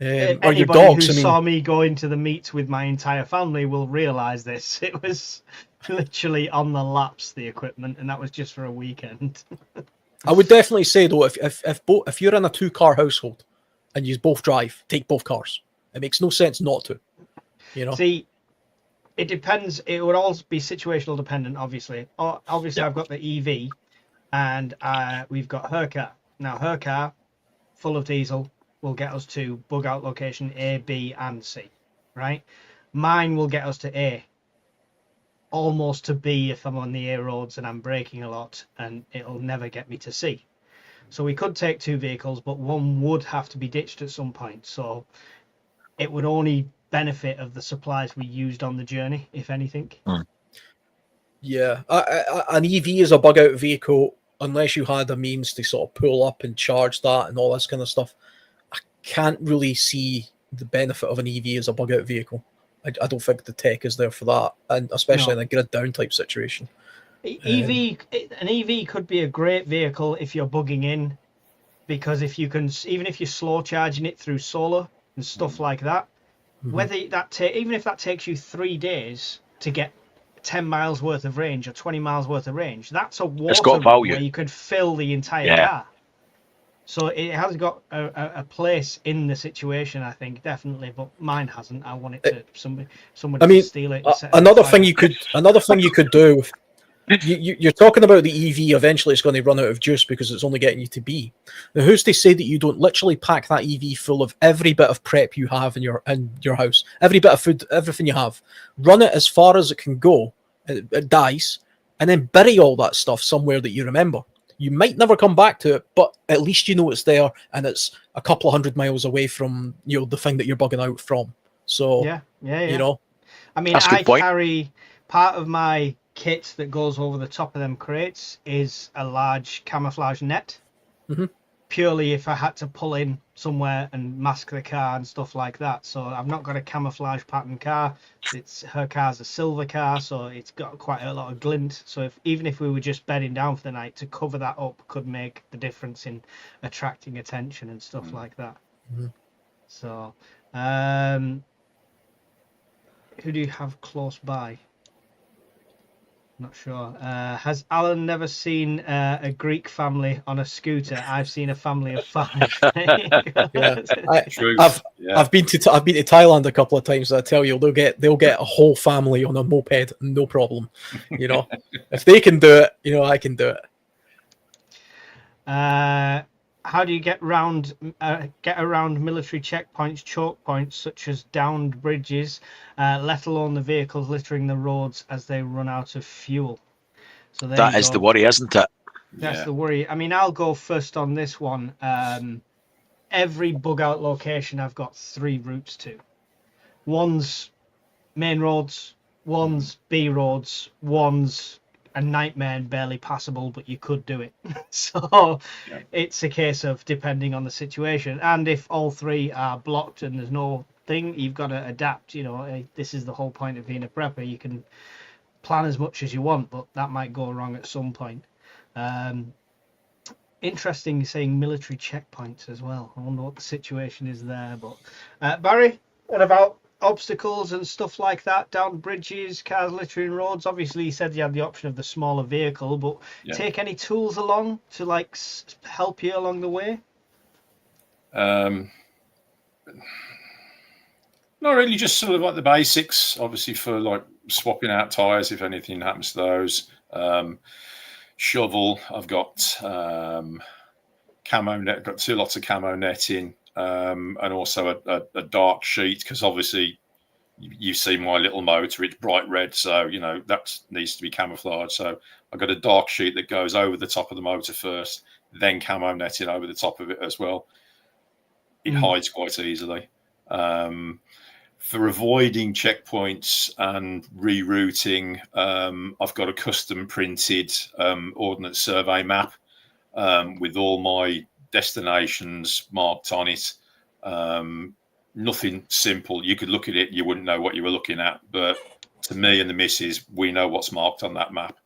or your dogs. Who saw me going to the meet with my entire family will realise this. It was literally on the laps, the equipment, and that was just for a weekend. I would definitely say though, if you're in a 2-car household and you both drive, take both cars. It makes no sense not to. You know. See, it depends. It would all be situational dependent, obviously. Obviously, yeah. I've got the EV, and we've got her car. Now, her car, full of diesel, will get us to bug out location A, B, and C, right? Mine will get us to A, almost to B if I'm on the A roads and I'm braking a lot, and it'll never get me to C. So we could take 2 vehicles, but one would have to be ditched at some point. So it would only benefit of the supplies we used on the journey, if anything. Yeah, an EV is a bug out vehicle unless you had a means to sort of pull up and charge that and all this kind of stuff. I can't really see the benefit of an EV as a bug out vehicle. I don't think the tech is there for that, and especially in a grid down type situation. An EV could be a great vehicle if you're bugging in, because if you can, even if you're slow charging it through solar and stuff like that, whether that even if that takes you 3 days to get 10 miles worth of range or 20 miles worth of range, that's a water where you could fill the entire car. So it has got a place in the situation, I think, definitely, but mine hasn't. I want it to somebody to steal it. Another thing you could do. You're talking about the EV. Eventually, it's going to run out of juice because it's only getting you to B. Now, who's to say that you don't literally pack that EV full of every bit of prep you have in your house, every bit of food, everything you have, run it as far as it can go, it dies, and then bury all that stuff somewhere that you remember. You might never come back to it, but at least you know it's there, and it's a couple of 100 miles away from the thing that you're bugging out from. So yeah. You know, I mean, I carry part of my kit that goes over the top of them crates is a large camouflage net, purely if I had to pull in somewhere and mask the car and stuff like that. So I've not got a camouflage pattern car. Her car's a silver car, so it's got quite a lot of glint. So even if we were just bedding down for the night, to cover that up could make the difference in attracting attention and stuff like that. So who do you have close by? Not sure. Has Alan never seen a Greek family on a scooter? I've seen a family of 5. Yeah, Truth. I've been to Thailand a couple of times. I tell you, they'll get a whole family on a moped, no problem. You know, if they can do it, you know, I can do it. How do you get around military checkpoints, choke points such as downed bridges, let alone the vehicles littering the roads as they run out of fuel? So that is the worry, isn't it? That's the worry. I mean, I'll go first on this one. Every bug out location I've got 3 routes to. One's main roads, one's B roads, one's a nightmare and barely passable, but you could do it. So it's a case of depending on the situation. And if all 3 are blocked and there's no thing, you've got to adapt. You know, this is the whole point of being a prepper. You can plan as much as you want, but that might go wrong at some point. Interesting saying military checkpoints as well. I wonder what the situation is there. But Barry, what about obstacles and stuff like that, down bridges, cars littering roads? Obviously, you said you had the option of the smaller vehicle, but take any tools along to like help you along the way? Not really, just sort of like the basics, obviously, for like swapping out tires if anything happens to those. Shovel, I've got camo net, got 2 lots of camo netting, and also a dark sheet, because obviously you see my little motor, it's bright red, so you know that needs to be camouflaged. So I've got a dark sheet that goes over the top of the motor first, then camo netting over the top of it as well. It hides quite easily. For avoiding checkpoints and rerouting, I've got a custom printed ordnance survey map with all my destinations marked on it. Nothing simple. You could look at it, you wouldn't know what you were looking at. But to me and the missus, we know what's marked on that map.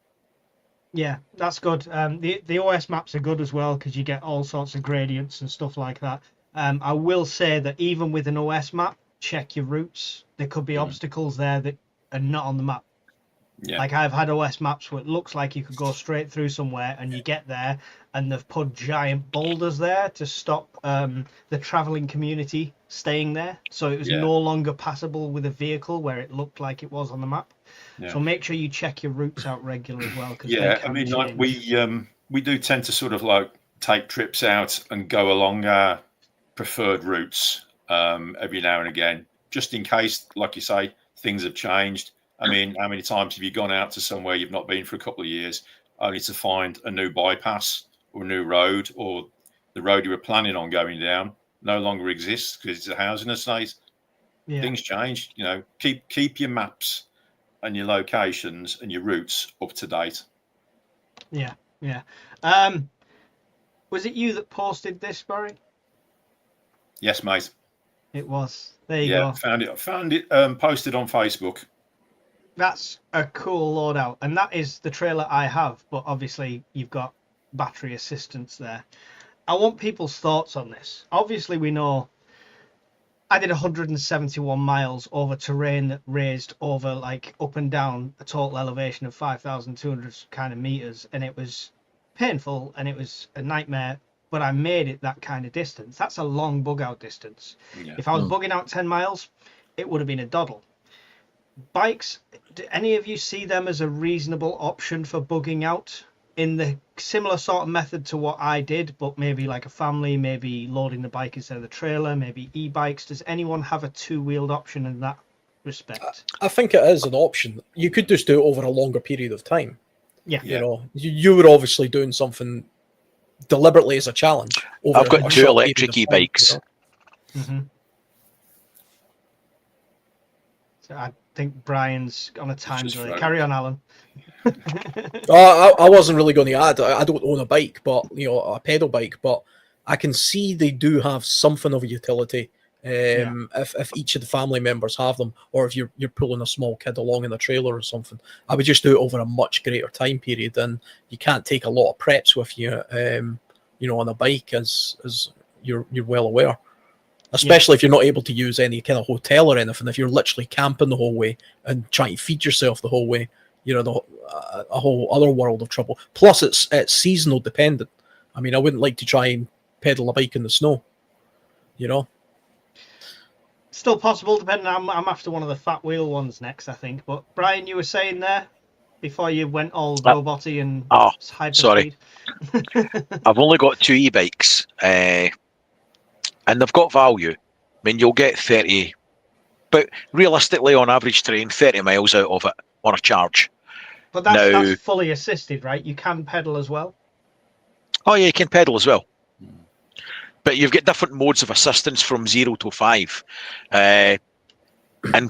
Yeah, that's good. The OS maps are good as well because you get all sorts of gradients and stuff like that. I will say that even with an OS map, check your routes. There could be obstacles there that are not on the map. Yeah. Like I've had OS maps where it looks like you could go straight through somewhere and you get there and they've put giant boulders there to stop the traveling community staying there. So it was no longer passable with a vehicle where it looked like it was on the map. Yeah. So make sure you check your routes out regularly as well. Yeah, I mean, like we do tend to sort of like take trips out and go along our preferred routes every now and again, just in case, like you say, things have changed. I mean, how many times have you gone out to somewhere you've not been for a couple of years, only to find a new bypass or a new road, or the road you were planning on going down no longer exists because it's a housing estate? Yeah. Things change. You know, keep your maps and your locations and your routes up to date. Yeah. Was it you that posted this, Barry? Yes, mate. It was. There you go. Found it posted on Facebook. That's a cool loadout, and that is the trailer I have, but obviously you've got battery assistance there. I want people's thoughts on this. Obviously we know I did 171 miles over terrain that raised over like up and down a total elevation of 5,200 kind of meters, and it was painful and it was a nightmare, but I made it that kind of distance. That's a long bug out distance. Yeah. If I was bugging out 10 miles, it would have been a doddle. Bikes, do any of you see them as a reasonable option for bugging out in the similar sort of method to what I did, but maybe like a family, maybe loading the bike instead of the trailer, maybe e-bikes? Does anyone have a 2-wheeled option in that respect? I think it is an option. You could just do it over a longer period of time. Yeah. You know, you were obviously doing something deliberately as a challenge. I've got 2 electric e-bikes. You know? Mm-hmm. So I think Brian's on a time delay. Right. Carry on, Alan. I wasn't really going to add. I don't own a bike, but a pedal bike. But I can see they do have something of a utility. If each of the family members have them, or if you're pulling a small kid along in a trailer or something, I would just do it over a much greater time period. And you can't take a lot of preps with you, on a bike, as you're well aware. Especially if you're not able to use any kind of hotel or anything. If you're literally camping the whole way and trying to feed yourself the whole way, a whole other world of trouble. Plus, it's seasonal dependent. I mean, I wouldn't like to try and pedal a bike in the snow. Still possible, depending. I'm after one of the fat wheel ones next, I think. But Brian, you were saying there before you went all roboty and hyperspeed. I've only got 2 e-bikes, and they've got value. I mean, you'll get 30, but realistically, on average terrain, 30 miles out of it on a charge. But that's fully assisted, right? You can pedal as well. Oh yeah, you can pedal as well. But you've got different modes of assistance from 0 to 5. And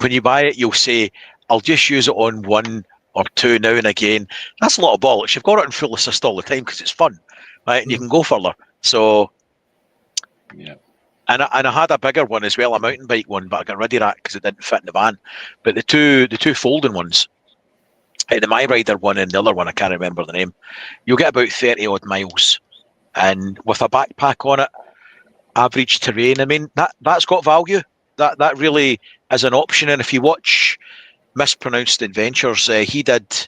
when you buy it, you'll say, I'll just use it on 1 or 2 now and again. That's a lot of bollocks. You've got it in full assist all the time because it's fun, right? And you can go further. So, yeah. And I had a bigger one as well, a mountain bike one, but I got rid of that because it didn't fit in the van. But the two folding ones, the My Rider one and the other one, I can't remember the name, you'll get about 30 odd miles. And with a backpack on it, average terrain, I mean, that's got value. That really is an option. And if you watch Mispronounced Adventures, he did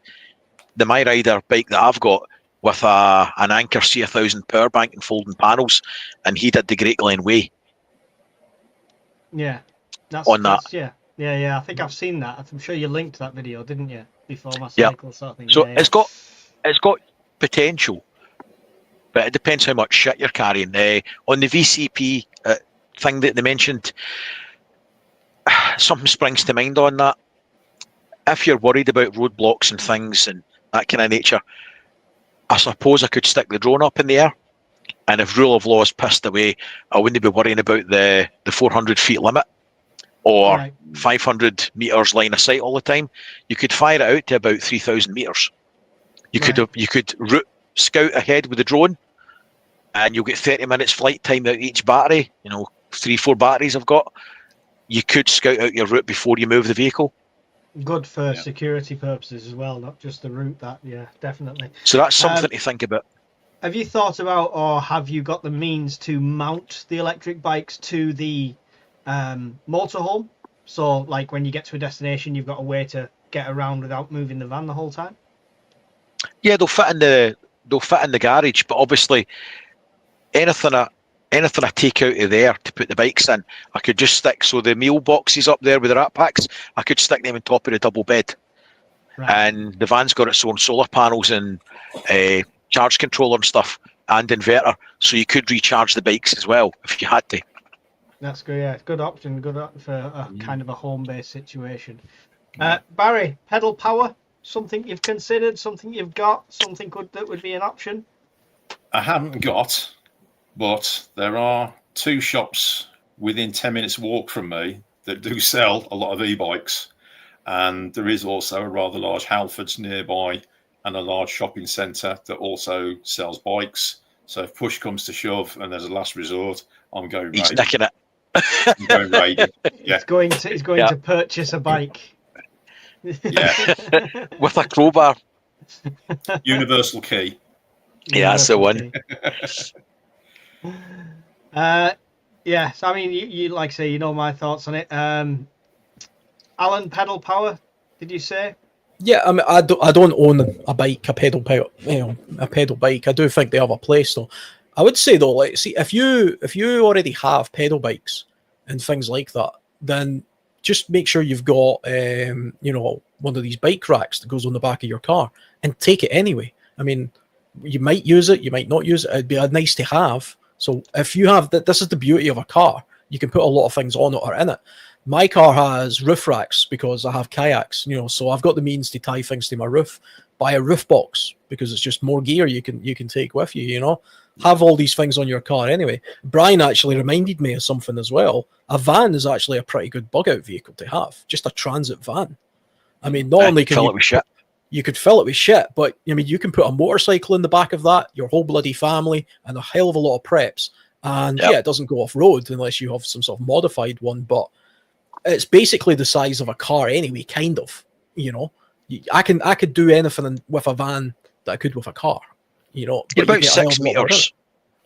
the My Rider bike that I've got with an Anchor C1000 power bank and folding panels, and he did the Great Glen Way. Yeah, yeah. I think I've seen that. I'm sure you linked that video, didn't you, before my cycle sort of thing. So it's got potential, but it depends how much shit you're carrying. On the VCP thing that they mentioned, something springs to mind on that. If you're worried about roadblocks and things and that kind of nature, I suppose I could stick the drone up in the air, and if rule of law is pissed away, I wouldn't be worrying about the 400 feet limit or 500 meters line of sight all the time. You could fire it out to about 3,000 meters. You could route scout ahead with the drone, and you'll get 30 minutes flight time out each battery. 3-4 batteries I've got. You could scout out your route before you move the vehicle. Good for security purposes as well, not just the route. Definitely. So that's something to think about. Have you thought about, or have you got the means to mount the electric bikes to the motorhome? So, like when you get to a destination, you've got a way to get around without moving the van the whole time. Yeah, they'll fit in the garage, but obviously anything I take out of there to put the bikes in, I could just stick. So the meal boxes up there with the rat packs, I could stick them on top of the double bed. Right. And the van's got its own solar panels and charge controller and stuff and inverter, so you could recharge the bikes as well if you had to. That's good. Yeah, good option. Good for a kind of a home-based situation. Barry, pedal power, something you've considered, something you've got, something that would be an option? I haven't got, but there are 2 shops within 10 minutes walk from me that do sell a lot of e-bikes, and there is also a rather large Halfords nearby and a large shopping centre that also sells bikes. So if push comes to shove and there's a last resort, I'm going raiding. He's nicking it. I'm going raiding. Yeah. He's going to purchase a bike. Yeah. With a crowbar. Universal key. Yeah, that's the one. Yes, I mean, you like say, you know my thoughts on it. Alan, pedal power, did you say? Yeah, I mean, I don't own a bike, a pedal bike. I do think they have a place though. I would say though, like, see, if you already have pedal bikes and things like that, then just make sure you've got one of these bike racks that goes on the back of your car and take it anyway. I mean, you might use it, you might not use it. It'd be nice to have. So if you have that, this is the beauty of a car. You can put a lot of things on it or in it. My car has roof racks because I have kayaks, so I've got the means to tie things to my roof. Buy a roof box because it's just more gear you can take with you, Have all these things on your car anyway. Brian actually reminded me of something as well. A van is actually a pretty good bug out vehicle to have, just a transit van. I mean, not only can fill it with shit. You could fill it with shit, but I mean, you can put a motorcycle in the back of that, your whole bloody family, and a hell of a lot of preps. And it doesn't go off road unless you have some sort of modified one, but it's basically the size of a car anyway, kind of. I could do anything with a van that I could with a car. About 6 meters.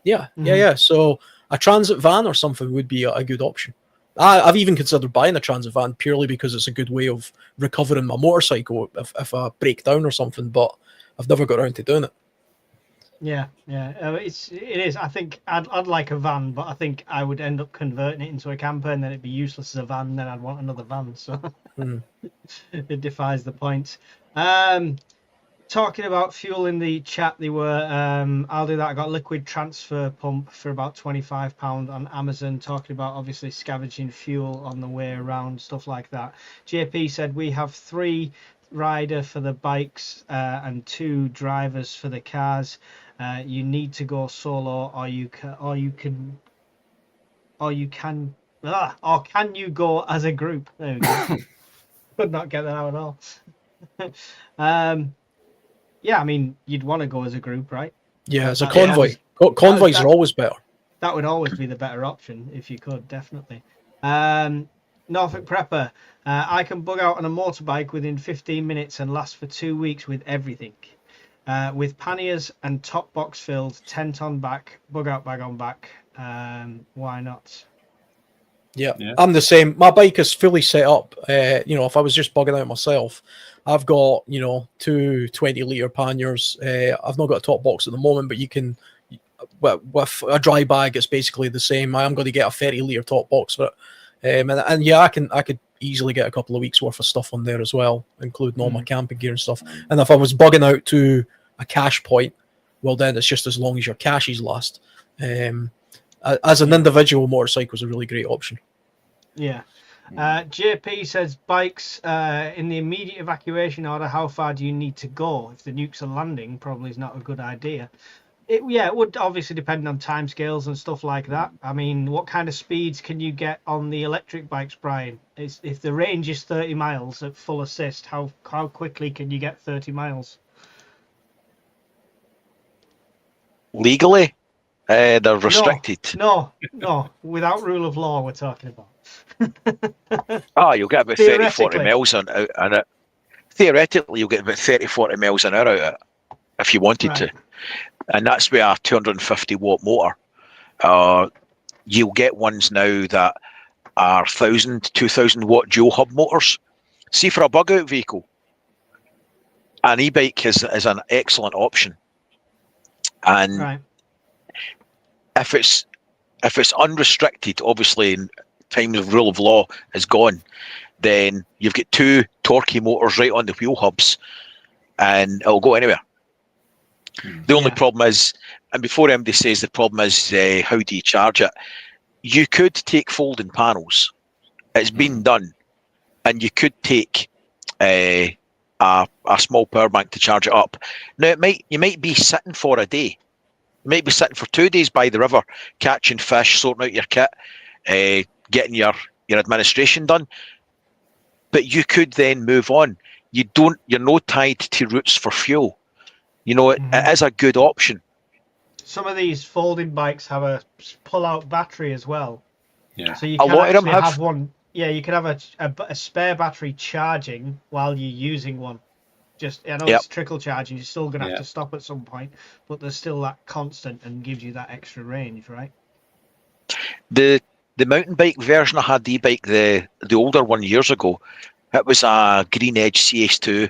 Yeah. So a transit van or something would be a good option. I've even considered buying a transit van purely because it's a good way of recovering my motorcycle if I break down or something, but I've never got around to doing it. Yeah. It is. I think I'd like a van, but I think I would end up converting it into a camper, and then it'd be useless as a van. And then I'd want another van, so it defies the point. Talking about fuel in the chat, they were I'll do that. I got a liquid transfer pump for about £25 on Amazon, talking about obviously scavenging fuel on the way around, stuff like that. JP said we have 3 rider for the bikes and 2 drivers for the cars. You need to go solo, or can you go as a group? There we go. Could not get that out at all. Yeah, I mean, you'd want to go as a group, right? Yeah, as a convoy. Convoys are always better. That would always be the better option if you could, definitely. Norfolk Prepper, I can bug out on a motorbike within 15 minutes and last for 2 weeks with everything. With panniers and top box filled, tent on back, bug out bag on back. Why not? Yeah, I'm the same. My bike is fully set up. If I was just bugging out myself, I've got 2 20-litre panniers. I've not got a top box at the moment, but you can, with a dry bag, it's basically the same. I am going to get a 30-litre top box for it, and yeah, I could easily get a couple of weeks worth of stuff on there as well, including all my camping gear and stuff. And if I was bugging out to a cache point, well, then it's just as long as your caches last. As an individual, motorcycle is a really great option. Yeah. JP says bikes in the immediate evacuation order. How far do you need to go? If the nukes are landing, probably is not a good idea. It would obviously depend on timescales and stuff like that. I mean, what kind of speeds can you get on the electric bikes, Brian? If the range is 30 miles at full assist, how quickly can you get 30 miles? Legally? They're restricted. No, without rule of law, we're talking about. You'll get about 30, 40 miles an hour. Theoretically, you'll get about 30, 40 miles an hour out of it if you wanted to. And that's where a 250 watt motor. You'll get ones now that are 1,000, 2,000 watt dual hub motors. See, for a bug out vehicle, an e-bike is an excellent option. And if it's unrestricted, obviously in times of rule of law is gone, then you've got 2 torquey motors right on the wheel hubs, and it'll go anywhere. The only problem is, and before MD says the problem is how do you charge it? You could take folding panels. It's been done, and you could take a small power bank to charge it up. Now you might be sitting for a day. You might be sitting for 2 days by the river, catching fish, sorting out your kit, getting your administration done. But you could then move on. You're not tied to routes for fuel. It is a good option. Some of these folding bikes have a pull-out battery as well. Yeah. So you can actually have one. Yeah, you can have a spare battery charging while you're using one. It's trickle charging. You're still going to have to stop at some point, but there's still that constant and gives you that extra range, right? The mountain bike version I had, the e-bike, the older one years ago, it was a Green Edge CS2,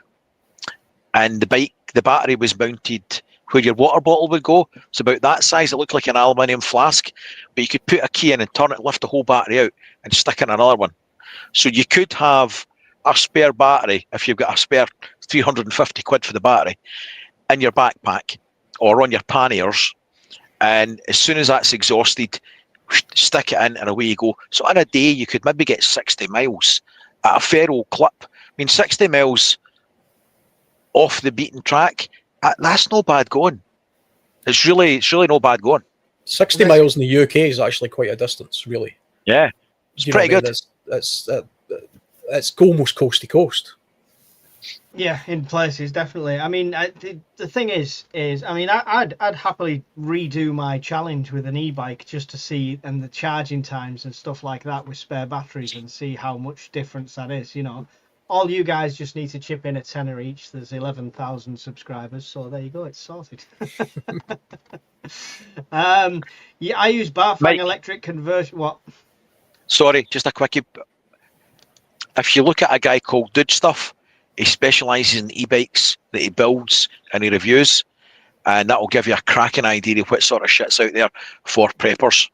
and the battery was mounted where your water bottle would go. It's about that size. It looked like an aluminium flask, but you could put a key in and turn it, lift the whole battery out, and stick in another one. So you could have a spare battery, if you've got a spare 350 quid for the battery, in your backpack or on your panniers, and as soon as that's exhausted, stick it in and away you go. So in a day you could maybe get 60 miles at a fair old clip. I mean, 60 miles off the beaten track, that's no bad going. It's really no bad going. 60 miles in the UK is actually quite a distance, really. Yeah, it's pretty good. It's almost coast to coast. Yeah, in places, definitely. I mean, the thing is, I mean, I'd happily redo my challenge with an e-bike just to see, and the charging times and stuff like that with spare batteries, and see how much difference that is. All you guys just need to chip in a tenner each. There's 11,000 subscribers, so there you go. It's sorted. I use Barfang electric conversion. What? Sorry, just a quickie. If you look at a guy called Dude Stuff, he specialises in e-bikes that he builds and he reviews, and that will give you a cracking idea of what sort of shit's out there for preppers.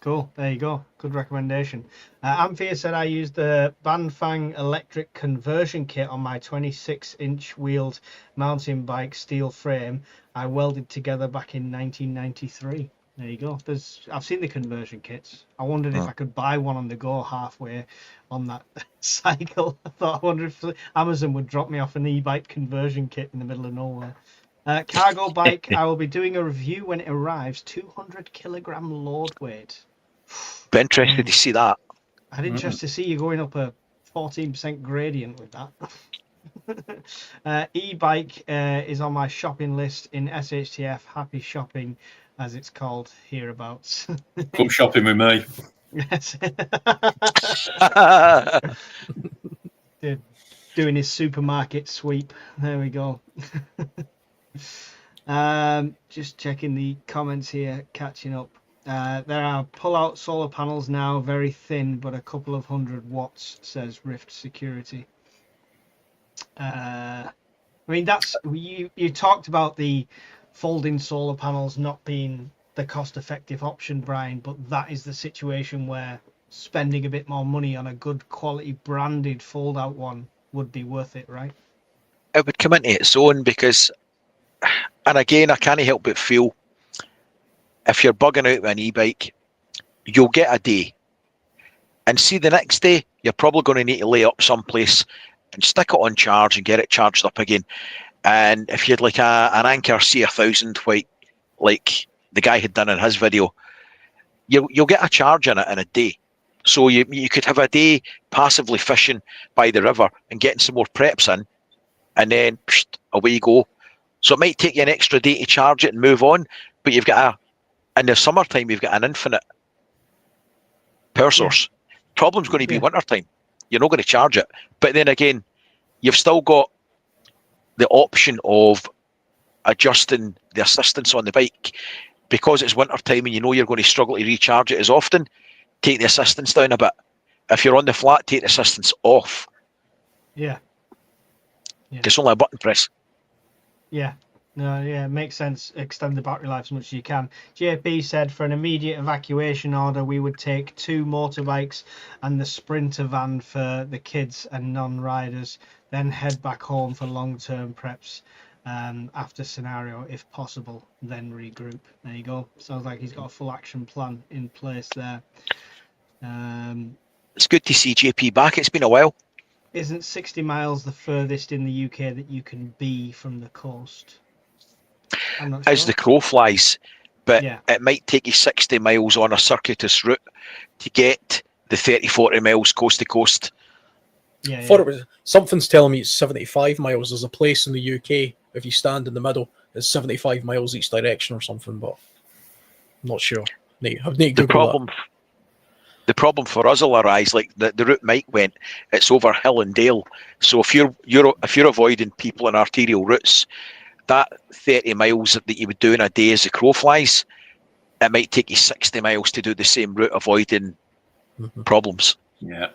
Cool. There you go. Good recommendation. Amphia said I used the Banfang electric conversion kit on my 26-inch wheeled mountain bike steel frame I welded together back in 1993. There you go. I've seen the conversion kits. I wondered if I could buy one on the go halfway on that cycle. I wonder if Amazon would drop me off an e-bike conversion kit in the middle of nowhere. Cargo bike, I will be doing a review when it arrives. 200 kilogram load weight. Be interested to see that. I'd interest to see you going up a 14% gradient with that. E-bike is on my shopping list in SHTF. Happy shopping, as it's called hereabouts. Come shopping with me. Yes. Doing his supermarket sweep. There we go. Just checking the comments here, catching up. There are pull-out solar panels now, very thin, but a couple of 100 watts, says Rift Security. I mean, that's you talked about the folding solar panels not being the cost-effective option, Brian, but that is the situation where spending a bit more money on a good quality branded fold-out one would be worth it, right? It would come into its own because, and again, I can't help but feel, if you're bugging out with an e-bike, you'll get a day. And see, the next day, you're probably going to need to lay up someplace and stick it on charge and get it charged up again. And if you'd like an Anker C1000 white, like the guy had done in his video, you'll get a charge in it in a day. So you could have a day passively fishing by the river and getting some more preps in, and then away you go. So it might take you an extra day to charge it and move on, but you've got in the summertime, you've got an infinite power source. Problem's going to be wintertime. You're not going to charge it. But then again, you've still got the option of adjusting the assistance on the bike. Because it's wintertime and you know you're going to struggle to recharge it as often, take the assistance down a bit. If you're on the flat, take the assistance off. Yeah. It's only a button press. Yeah. No, yeah, it makes sense. Extend the battery life as much as you can. JP said for an immediate evacuation order, we would take 2 motorbikes and the Sprinter van for the kids and non-riders, then head back home for long-term preps after scenario, if possible, then regroup. There you go. Sounds like he's got a full action plan in place there. It's good to see JP back. It's been a while. Isn't 60 miles the furthest in the UK that you can be from the coast? I'm not sure. As the crow flies, but it might take you 60 miles on a circuitous route to get the 30-40 miles coast to coast. Thought it was, something's telling me it's 75 miles. There's a place in the UK, if you stand in the middle, it's 75 miles each direction or something, but I'm not sure. The problem for us will arise, like the route Mike went, it's over hill and dale. So if you're avoiding people in arterial routes, that 30 miles that you would do in a day as the crow flies, it might take you 60 miles to do the same route, avoiding problems. Yeah.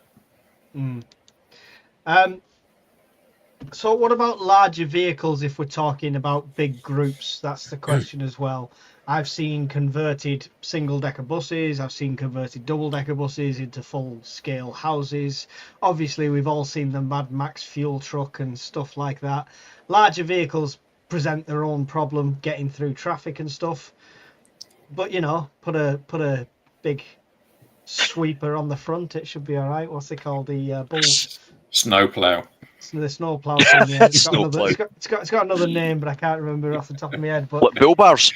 So what about larger vehicles if we're talking about big groups? That's the question as well. I've seen converted single-decker buses. I've seen converted double-decker buses into full-scale houses. Obviously, we've all seen the Mad Max fuel truck and stuff like that. Larger vehicles present their own problem getting through traffic and stuff. But, you know, put a big sweeper on the front. It should be all right. What's it called? The bull... Snowplow. The snowplow thing, yeah. It's got another name, but I can't remember off the top of my head. But what, bull bars?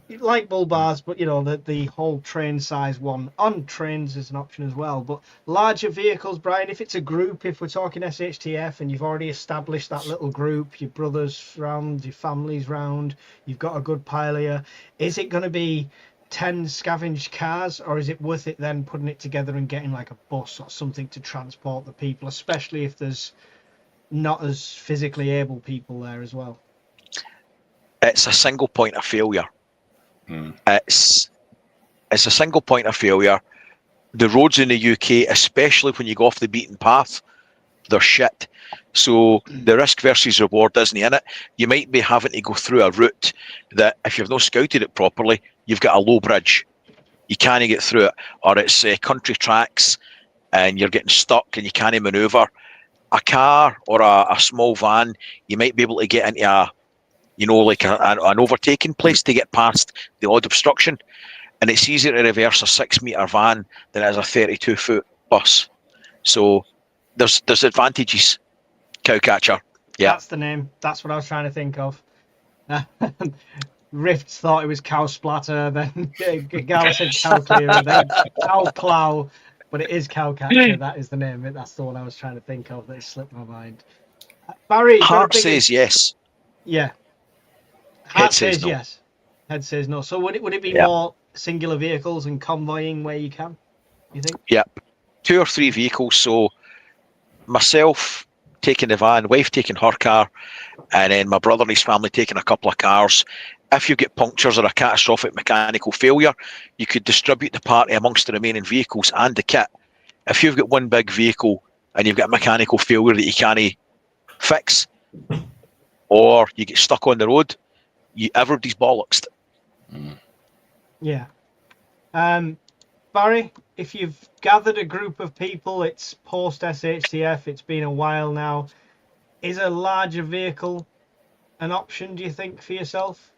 Like bull bars, but you know, the whole train size one on trains is an option as well. But larger vehicles, Brian, if it's a group, if we're talking SHTF and you've already established that little group, your brothers round, your family's round, you've got a good pile here, is it going to be 10 scavenged cars, or is it worth it then putting it together and getting like a bus or something to transport the people, especially if there's not as physically able people there as well? It's a single point of failure. It's a single point of failure. the roads in the UK, especially when you go off the beaten path, they're shit. So the risk versus reward isn't in it. You might be having to go through a route that, if you've not scouted it properly, you've got a low bridge. You can't get through it, or it's country tracks and you're getting stuck and you can't manoeuvre. A car or a small van, you might be able to get into an overtaking place to get past the odd obstruction. And it's easier to reverse a 6-metre van than it is a 32-foot bus. So there's advantages. Cowcatcher. Yeah. That's the name. That's what I was trying to think of. Rifts thought it was cow splatter, then Gal said cow clearer, then cow plow, but it is cowcatcher. That is the name of it. That's the one I was trying to think of that slipped my mind. Barry, Heart says yes. Yeah. Heart says no. Yes. Head says no. So would it be more singular vehicles and convoying where you can, you think? Yep. 2 or 3 vehicles. So myself taking the van, wife taking her car, and then my brother and his family taking a couple of cars. If you get punctures or a catastrophic mechanical failure, you could distribute the party amongst the remaining vehicles and the kit. If you've got one big vehicle and you've got a mechanical failure that you can't fix, or you get stuck on the road, everybody's bollocksed. Yeah. Barry, if you've gathered a group of people, it's post SHTF, it's been a while now, is a larger vehicle an option, do you think, for yourself?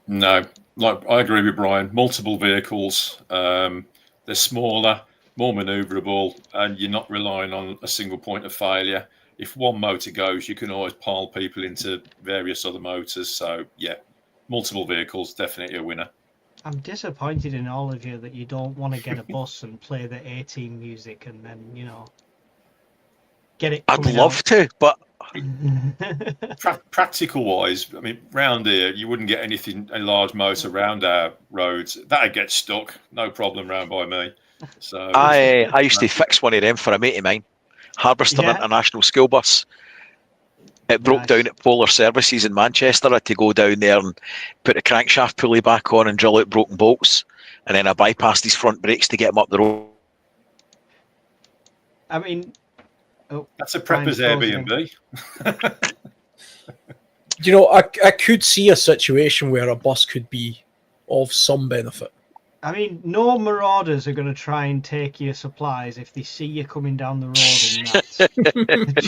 No, I agree with Brian. Multiple vehicles, they're smaller, more manoeuvrable, and you're not relying on a single point of failure. If one motor goes, you can always pile people into various other motors. So, yeah, multiple vehicles, definitely a winner. I'm disappointed in all of you that you don't want to get a bus and play the A-Team music and then, get it. I'd love to, but practical wise, I mean, round here, you wouldn't get a large motor around our roads. That'd get stuck, no problem round by me. So I used to fix one of them for a mate of mine, Harbiston International School Bus. It broke down at Polar Services in Manchester. I had to go down there and put the crankshaft pulley back on and drill out broken bolts, and then I bypassed his front brakes to get him up the road. I mean, that's a Preppers Airbnb. I could see a situation where a bus could be of some benefit. I mean, no marauders are going to try and take your supplies if they see you coming down the road in that.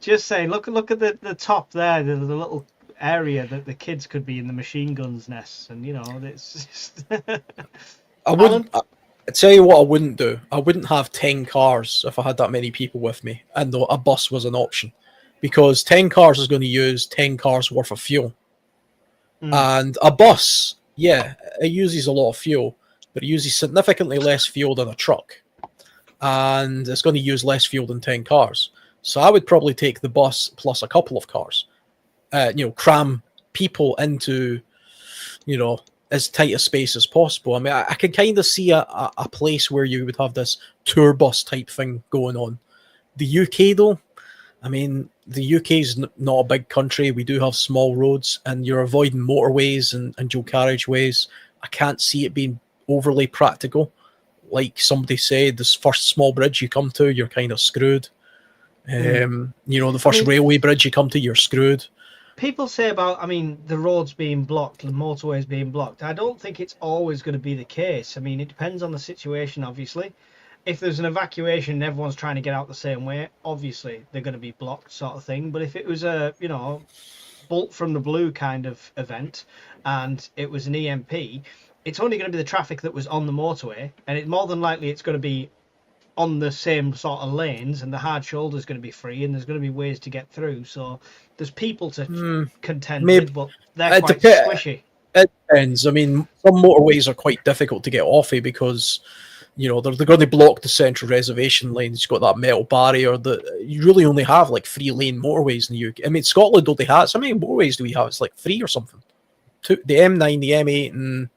Just saying. Look at the top there, the little area that the kids could be in the machine guns nests, and it's just... I tell you what I wouldn't do. I wouldn't have 10 cars if I had that many people with me, and a bus was an option, because 10 cars is going to use 10 cars worth of fuel. And a bus, it uses a lot of fuel, but it uses significantly less fuel than a truck, and it's going to use less fuel than 10 cars. So I would probably take the bus plus a couple of cars, cram people into, as tight a space as possible. I mean, I can kind of see a place where you would have this tour bus type thing going on. The UK, though, I mean, the UK is not a big country. We do have small roads, and you're avoiding motorways and dual carriageways. I can't see it being overly practical. Like somebody said, this first small bridge you come to, you're kind of screwed. The first railway bridge you come to, you're screwed. People say about, the roads being blocked, the motorways being blocked. I don't think it's always going to be the case. I mean, it depends on the situation, obviously. If there's an evacuation and everyone's trying to get out the same way, obviously they're going to be blocked, sort of thing. But if it was a, bolt from the blue kind of event and it was an EMP, it's only going to be the traffic that was on the motorway, and more than likely it's going to be on the same sort of lanes, and the hard shoulder is going to be free, and there's going to be ways to get through. So there's people to contend with, but they're quite squishy. It depends. I mean, some motorways are quite difficult to get off of because, they're going to block the central reservation lanes. You've got that metal barrier that you really only have like 3-lane motorways in the UK. I mean, Scotland only has, how many motorways do we have? It's like 3 or something. 2, the M9, the M8, and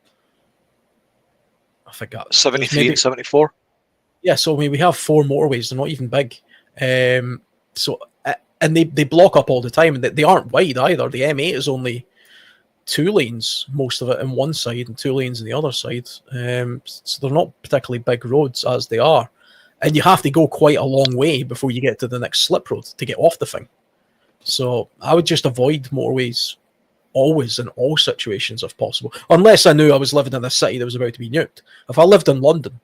I forgot. 73 and 74. Yeah, so we have 4 motorways. They're not even big. And they block up all the time, and they aren't wide either. The M8 is only 2 lanes, most of it in one side and 2 lanes in the other side. So they're not particularly big roads as they are. And you have to go quite a long way before you get to the next slip road to get off the thing. So I would just avoid motorways always in all situations if possible, unless I knew I was living in a city that was about to be nuked. If I lived in London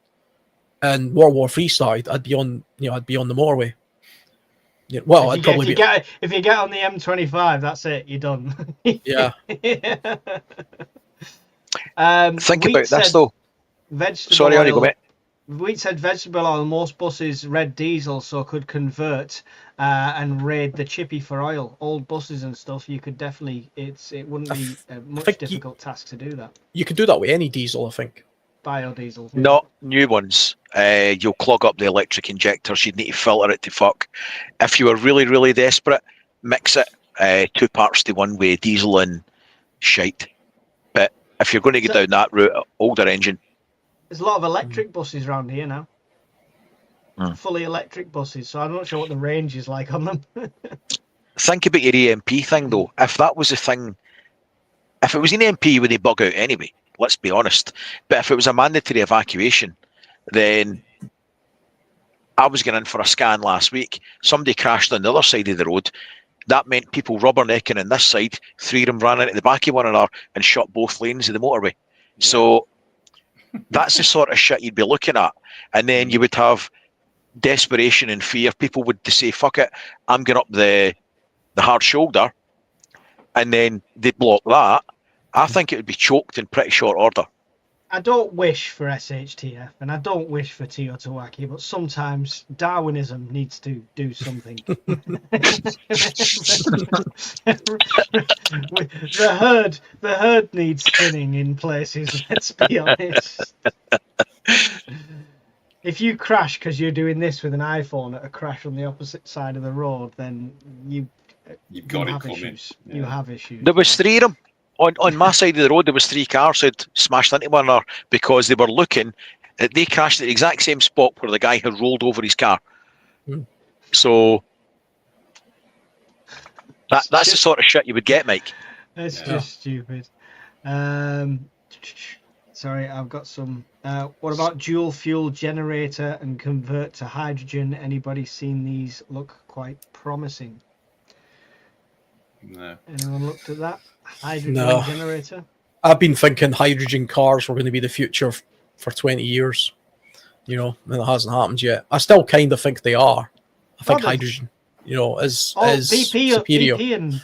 and World War III started, I'd be on the motorway. Yeah, well, if you get on the M25, that's it. You're done. Yeah. Think about this though. Sorry, on you go, mate. Wheat said vegetable oil. Most buses red diesel, so could convert and raid the chippy for oil. Old buses and stuff, you could definitely. It wouldn't be a much difficult task to do that. You could do that with any diesel, I think. Biodiesel. Not new ones. You'll clog up the electric injectors. You'd need to filter it to fuck. If you were really, really desperate, mix it 2 parts to 1 way diesel and shite. But if you're going to go down that route, older engine. There's a lot of electric buses around here now. Fully electric buses, so I'm not sure what the range is like on them. Think about your EMP thing though. If that was a thing, if it was an EMP, would they bug out anyway? Let's be honest. But if it was a mandatory evacuation, then I was going in for a scan last week. Somebody crashed on the other side of the road. That meant people rubbernecking on this side. 3 of them ran into the back of one another and shut both lanes of the motorway. Yeah. So that's the sort of shit you'd be looking at. And then you would have desperation and fear. People would say, fuck it, I'm going up the hard shoulder. And then they block that. I think it would be choked in pretty short order. I don't wish for SHTF and I don't wish for Teotihuacan, but sometimes Darwinism needs to do something. the herd needs thinning in places, let's be honest. If you crash because you're doing this with an iPhone at a crash on the opposite side of the road, then you've got issues. Yeah. You have issues. There was 3 of them. On my side of the road, there was 3 cars that smashed into one another because they were looking. They crashed at the exact same spot where the guy had rolled over his car. So that's the sort of shit you would get, Mike. That's just stupid. Sorry, I've got some. What about dual fuel generator and convert to hydrogen? Anybody seen these look quite promising? No. Anyone looked at that? Hydrogen generator? I've been thinking hydrogen cars were going to be the future for 20 years, and it hasn't happened yet. I still kind of think they are. I think hydrogen, is superior. BP and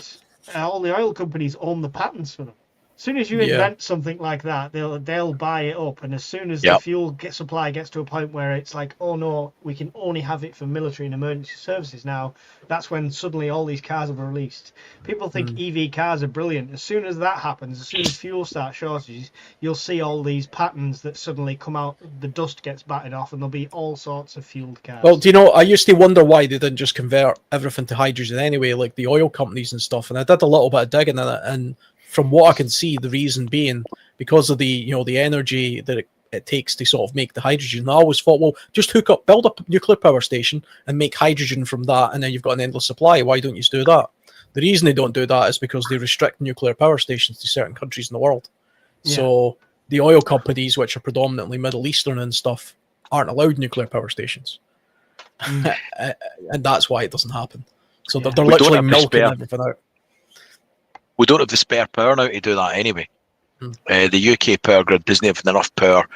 all the oil companies own the patents for them. As soon as you invent something like that, they'll buy it up, and as soon as the fuel supply gets to a point where it's like, oh no, we can only have it for military and emergency services now, that's when suddenly all these cars are released. People think EV cars are brilliant. As soon as that happens, as soon as fuel starts shortages, you'll see all these patterns that suddenly come out, the dust gets batted off, and there'll be all sorts of fueled cars. Well, I used to wonder why they didn't just convert everything to hydrogen anyway, like the oil companies and stuff, and I did a little bit of digging in it, and from what I can see, the reason being because of the the energy that it takes to sort of make the hydrogen. I always thought, well, just build up a nuclear power station and make hydrogen from that, and then you've got an endless supply. Why don't you do that? The reason they don't do that is because they restrict nuclear power stations to certain countries in the world. Yeah. So the oil companies, which are predominantly Middle Eastern and stuff, aren't allowed nuclear power stations, and that's why it doesn't happen. So they're literally milking everything out. We don't have the spare power now to do that anyway. The UK power grid doesn't have enough power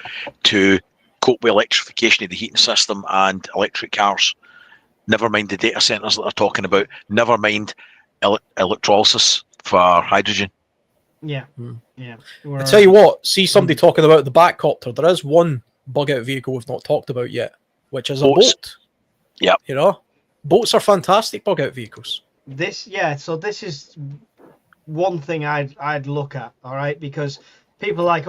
to cope with electrification of the heating system and electric cars. Never mind the data centres that they're talking about. Never mind electrolysis for hydrogen. Yeah. I tell you what, see somebody talking about the Batcopter. There is one bug-out vehicle we've not talked about yet, which is a boat. Yeah. Boats are fantastic bug-out vehicles. So this is one thing I'd look at, all right, because people are like,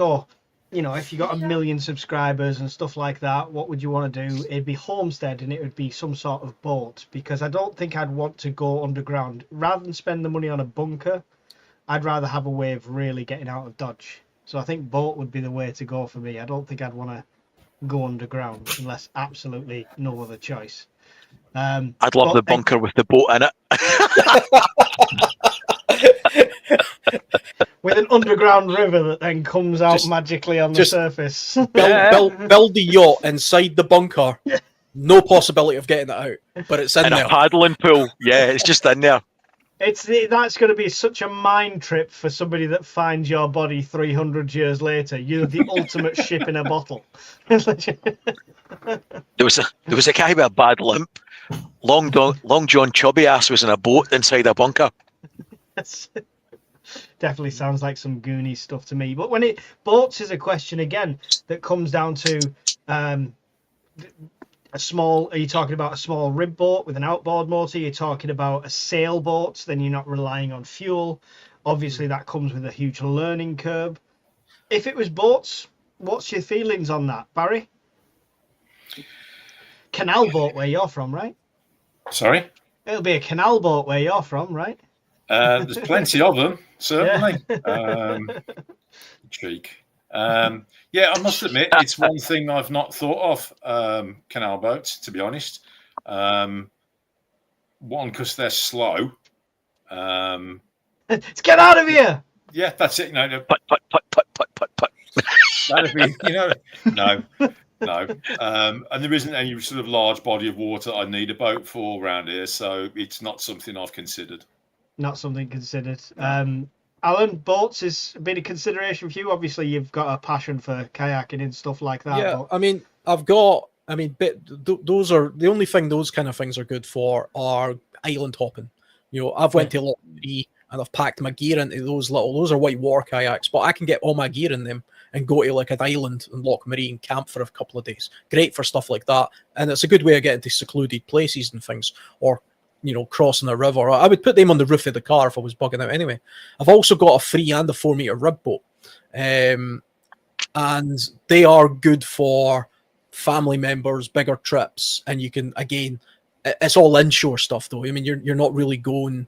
if you got 1 million subscribers and stuff like that, what would you want to do? It'd be homestead, and it would be some sort of boat, because I don't think I'd want to go underground. Rather than spend the money on a bunker, I'd rather have a way of really getting out of Dodge. So I think boat would be the way to go for me. I don't think I'd want to go underground unless absolutely no other choice. I'd love the bunker with the boat in it. with an underground river that then comes out magically on the surface. Build the yacht inside the bunker. No possibility of getting it out, but it's in there. A paddling pool. Yeah, it's just in there. That's going to be such a mind trip for somebody that finds your body 300 years later. You're the ultimate ship in a bottle. There was a guy with a bad limp. Long John Chubby Ass was in a boat inside a bunker. Definitely sounds like some Goonies stuff to me. But boats is a question again that comes down to a small. Are you talking about a small rib boat with an outboard motor? You're talking about a sailboat. Then you're not relying on fuel. Obviously, that comes with a huge learning curve. If it was boats, what's your feelings on that, Barry? Canal boat where you're from, right? Sorry? It'll be a canal boat where you're from, right? There's plenty of them, certainly. Yeah. Cheek. Yeah, I must admit, it's one thing I've not thought of, canal boats, to be honest. One, because they're slow. Let's get out of here! Yeah, that's it. No. Put. That'd be, no. And there isn't any sort of large body of water I need a boat for around here, so it's not something I've considered. Not something considered. Alan, boats has been a consideration for you. Obviously, you've got a passion for kayaking and stuff like that. Yeah, but... those are the only thing those kind of things are good for are island hopping. I've went to Loch Maree and I've packed my gear into those are white water kayaks, but I can get all my gear in them and go to like an island in Loch Maree and camp for a couple of days. Great for stuff like that. And it's a good way of getting to secluded places and things, or crossing a river. I would put them on the roof of the car if I was bugging out anyway. I've also got a 3 and a 4 meter rib boat. And they are good for family members, bigger trips. And you can, again, it's all inshore stuff though. I mean, you're not really going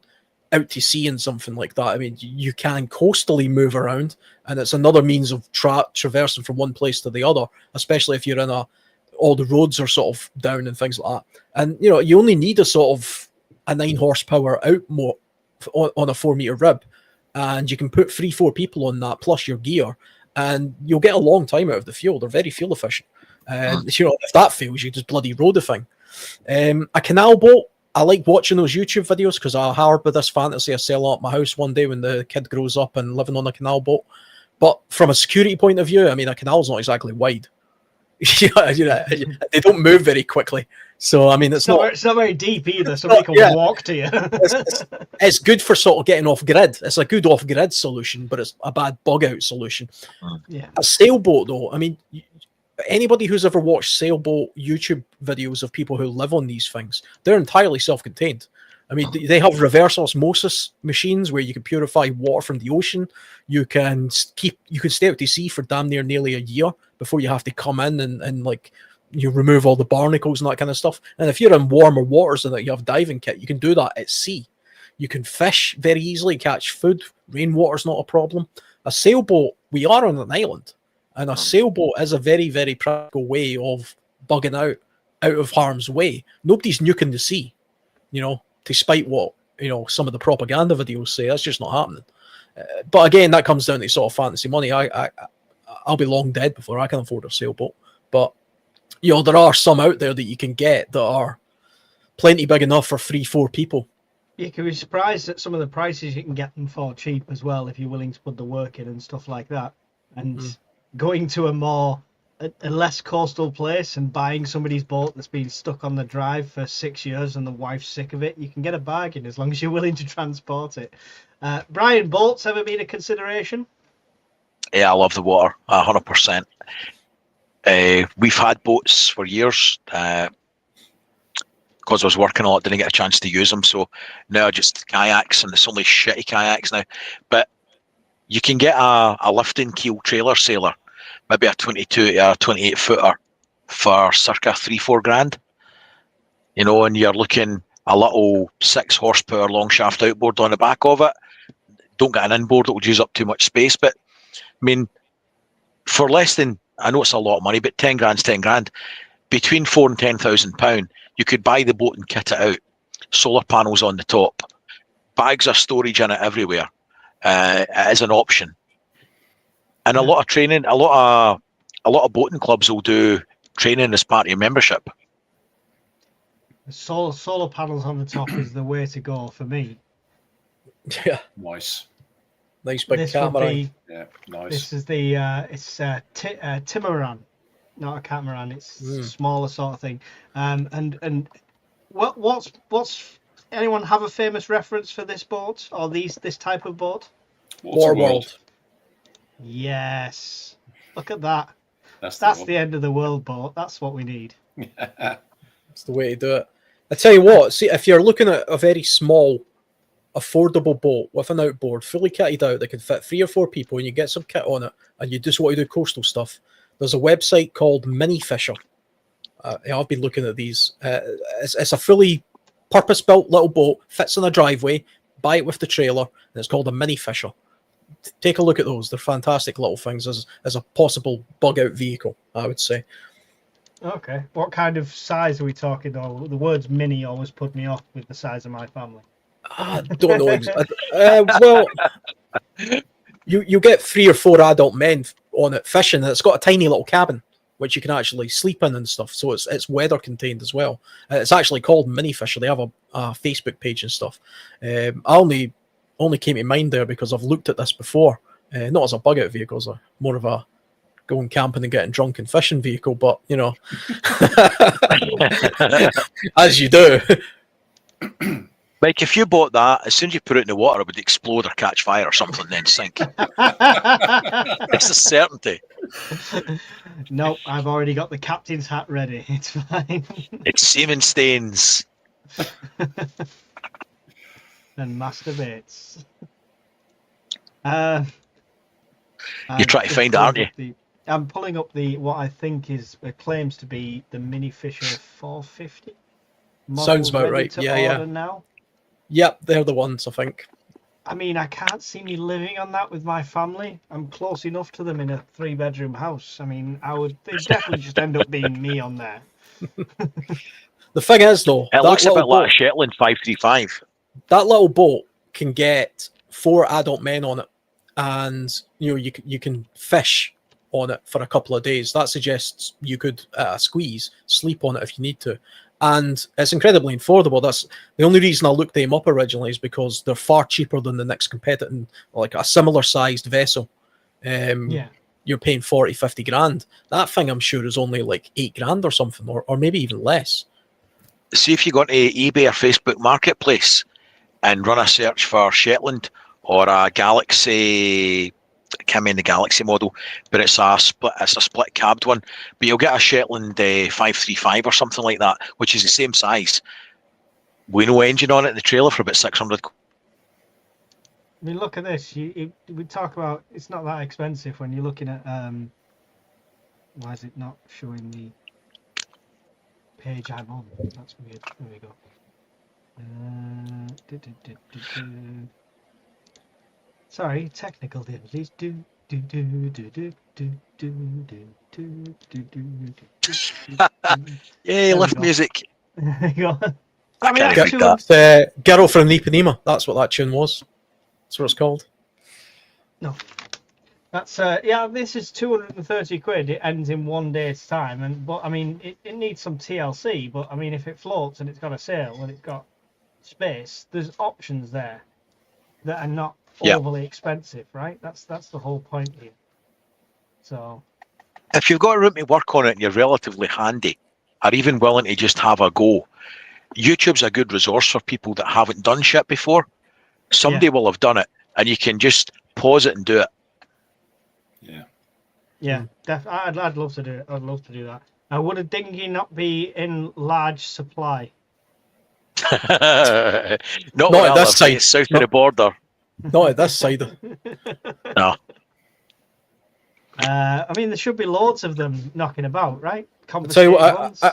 out to sea in something like that. I mean, you can coastally move around, and it's another means of traversing from one place to the other, especially if you're in all the roads are sort of down and things like that. And, you only need a sort of a 9 horsepower outboard on a 4 meter rib, and you can put 3-4 people on that plus your gear, and you'll get a long time out of the fuel. They're very fuel efficient. And if that fails, you just bloody row the thing. A canal boat, I like watching those YouTube videos because I harbour this fantasy of selling up my house one day when the kid grows up and living on a canal boat. But from a security point of view, I mean, a canal's not exactly wide. They don't move very quickly. So, I mean, it's not very deep either, so they can walk to you. It's good for sort of getting off grid. It's a good off grid solution, but it's a bad bug out solution. Yeah. A sailboat, though, I mean, anybody who's ever watched sailboat YouTube videos of people who live on these things, they're entirely self-contained. I mean, they have reverse osmosis machines where you can purify water from the ocean. You can stay out to sea for damn nearly a year before you have to come in and like you remove all the barnacles and that kind of stuff. And if you're in warmer waters and you have diving kit, you can do that at sea. You can fish very easily, catch food. Rainwater's not a problem. A sailboat, we are on an island. And a sailboat is a very, very practical way of bugging out of harm's way. Nobody's nuking the sea, despite what, some of the propaganda videos say. That's just not happening. But again, that comes down to sort of fantasy money. I'll be long dead before I can afford a sailboat. But, there are some out there that you can get that are plenty big enough for 3-4 people. You can be surprised at some of the prices you can get them for cheap as well if you're willing to put the work in and stuff like that. And going to a less coastal place and buying somebody's boat that's been stuck on the drive for 6 years and the wife's sick of it, you can get a bargain as long as you're willing to transport it. Brian, boats ever been a consideration? Yeah, I love the water, 100%. We've had boats for years. Because I was working a lot, didn't get a chance to use them. So now just kayaks, and it's only shitty kayaks now. But you can get a lifting keel trailer sailor, maybe a 22 or a 28 footer for circa 3-4 grand. And you're looking a little 6 horsepower long shaft outboard on the back of it. Don't get an inboard that would use up too much space. But I mean, for less than, I know it's a lot of money, but 10 grand's 10 grand. Between £4,000 and £10,000, you could buy the boat and kit it out. Solar panels on the top, bags of storage in it everywhere. as an option. And a lot of training, a lot of boating clubs will do training as part of your membership. Solar panels on the top is the way to go for me. Yeah, Nice. nice big This catamaran. would be, Yeah, nice. this is the Timaran, not a catamaran. It's smaller sort of thing. And what's anyone have a famous reference for this boat or this type of boat? Waterworld. Yes. Look at that. That's the end of the world boat. That's what we need. That's the way to do it. I tell you what, see, if you're looking at a very small, affordable boat with an outboard, fully kitted out, that can fit 3 or 4 people, and you get some kit on it, and you just want to do coastal stuff, there's a website called Mini Fisher. I've been looking at these. It's a fully purpose-built little boat, fits in a driveway, buy it with the trailer, and it's called a Mini Fisher. Take a look at those. They're fantastic little things as a possible bug-out vehicle, I would say. Okay. What kind of size are we talking, though? The words mini always put me off with the size of my family. I don't know. Well, you get 3 or 4 adult men on it fishing, and it's got a tiny little cabin which you can actually sleep in and stuff. So it's weather contained as well. It's actually called Mini Fisher. They have a Facebook page and stuff. I only came to mind there because I've looked at this before, not as a bug out vehicle, as more of a going camping and getting drunk and fishing vehicle, but you know, as you do. Like if you bought that, as soon as you put it in the water, it would explode or catch fire or something, and then sink. It's a certainty. Nope, I've already got the captain's hat ready. It's fine. It's semen stains. And masturbates. You're trying to find it, aren't you? I'm pulling up what I think claims to be the Mini Fisher 450. Sounds about right. Yeah. Now. Yep, they're the ones, I think. I mean, I can't see me living on that with my family. I'm close enough to them in a 3-bedroom house. I mean, they'd definitely just end up being me on there. The thing is, though, it looks a bit like a Shetland 535. That little boat can get 4 adult men on it, and you can fish on it for a couple of days. That suggests you could sleep on it if you need to. And it's incredibly affordable. That's the only reason I looked them up originally, is because they're far cheaper than the next competitor, like a similar sized vessel. You're paying 40-50 grand. That thing, I'm sure, is only like 8 grand or something, or maybe even less. See if you go to eBay or Facebook Marketplace and run a search for Shetland or a Galaxy. I can't remember the Galaxy model, but it's a split cabbed one. But you'll get a Shetland 535 or something like that, which is the same size. We no engine on it in the trailer for about 600. I mean, look at this. We talk about it's not that expensive when you're looking at. Why is it not showing the page I'm on? That's weird. There we go. Sorry, technical difficulties. Yay, lift music. There you go. I mean, Girl from Ipanema. That's what that tune was. That's what it's called. No. That's this is 230 quid. It ends in 1 day's time, but I mean it needs some TLC, but I mean if it floats and it's got a sail and it's got space, there's options there that are not overly expensive, right? That's the whole point here. So if you've got a room to work on it and you're relatively handy, or even willing to just have a go, YouTube's a good resource for people that haven't done shit before. Somebody will have done it, and you can just pause it and do it. I'd love to do it. I'd love to do that. Would a dinghy not be in large supply? not at this side, south of the border. Not at this side. No. I mean, there should be loads of them knocking about, right? So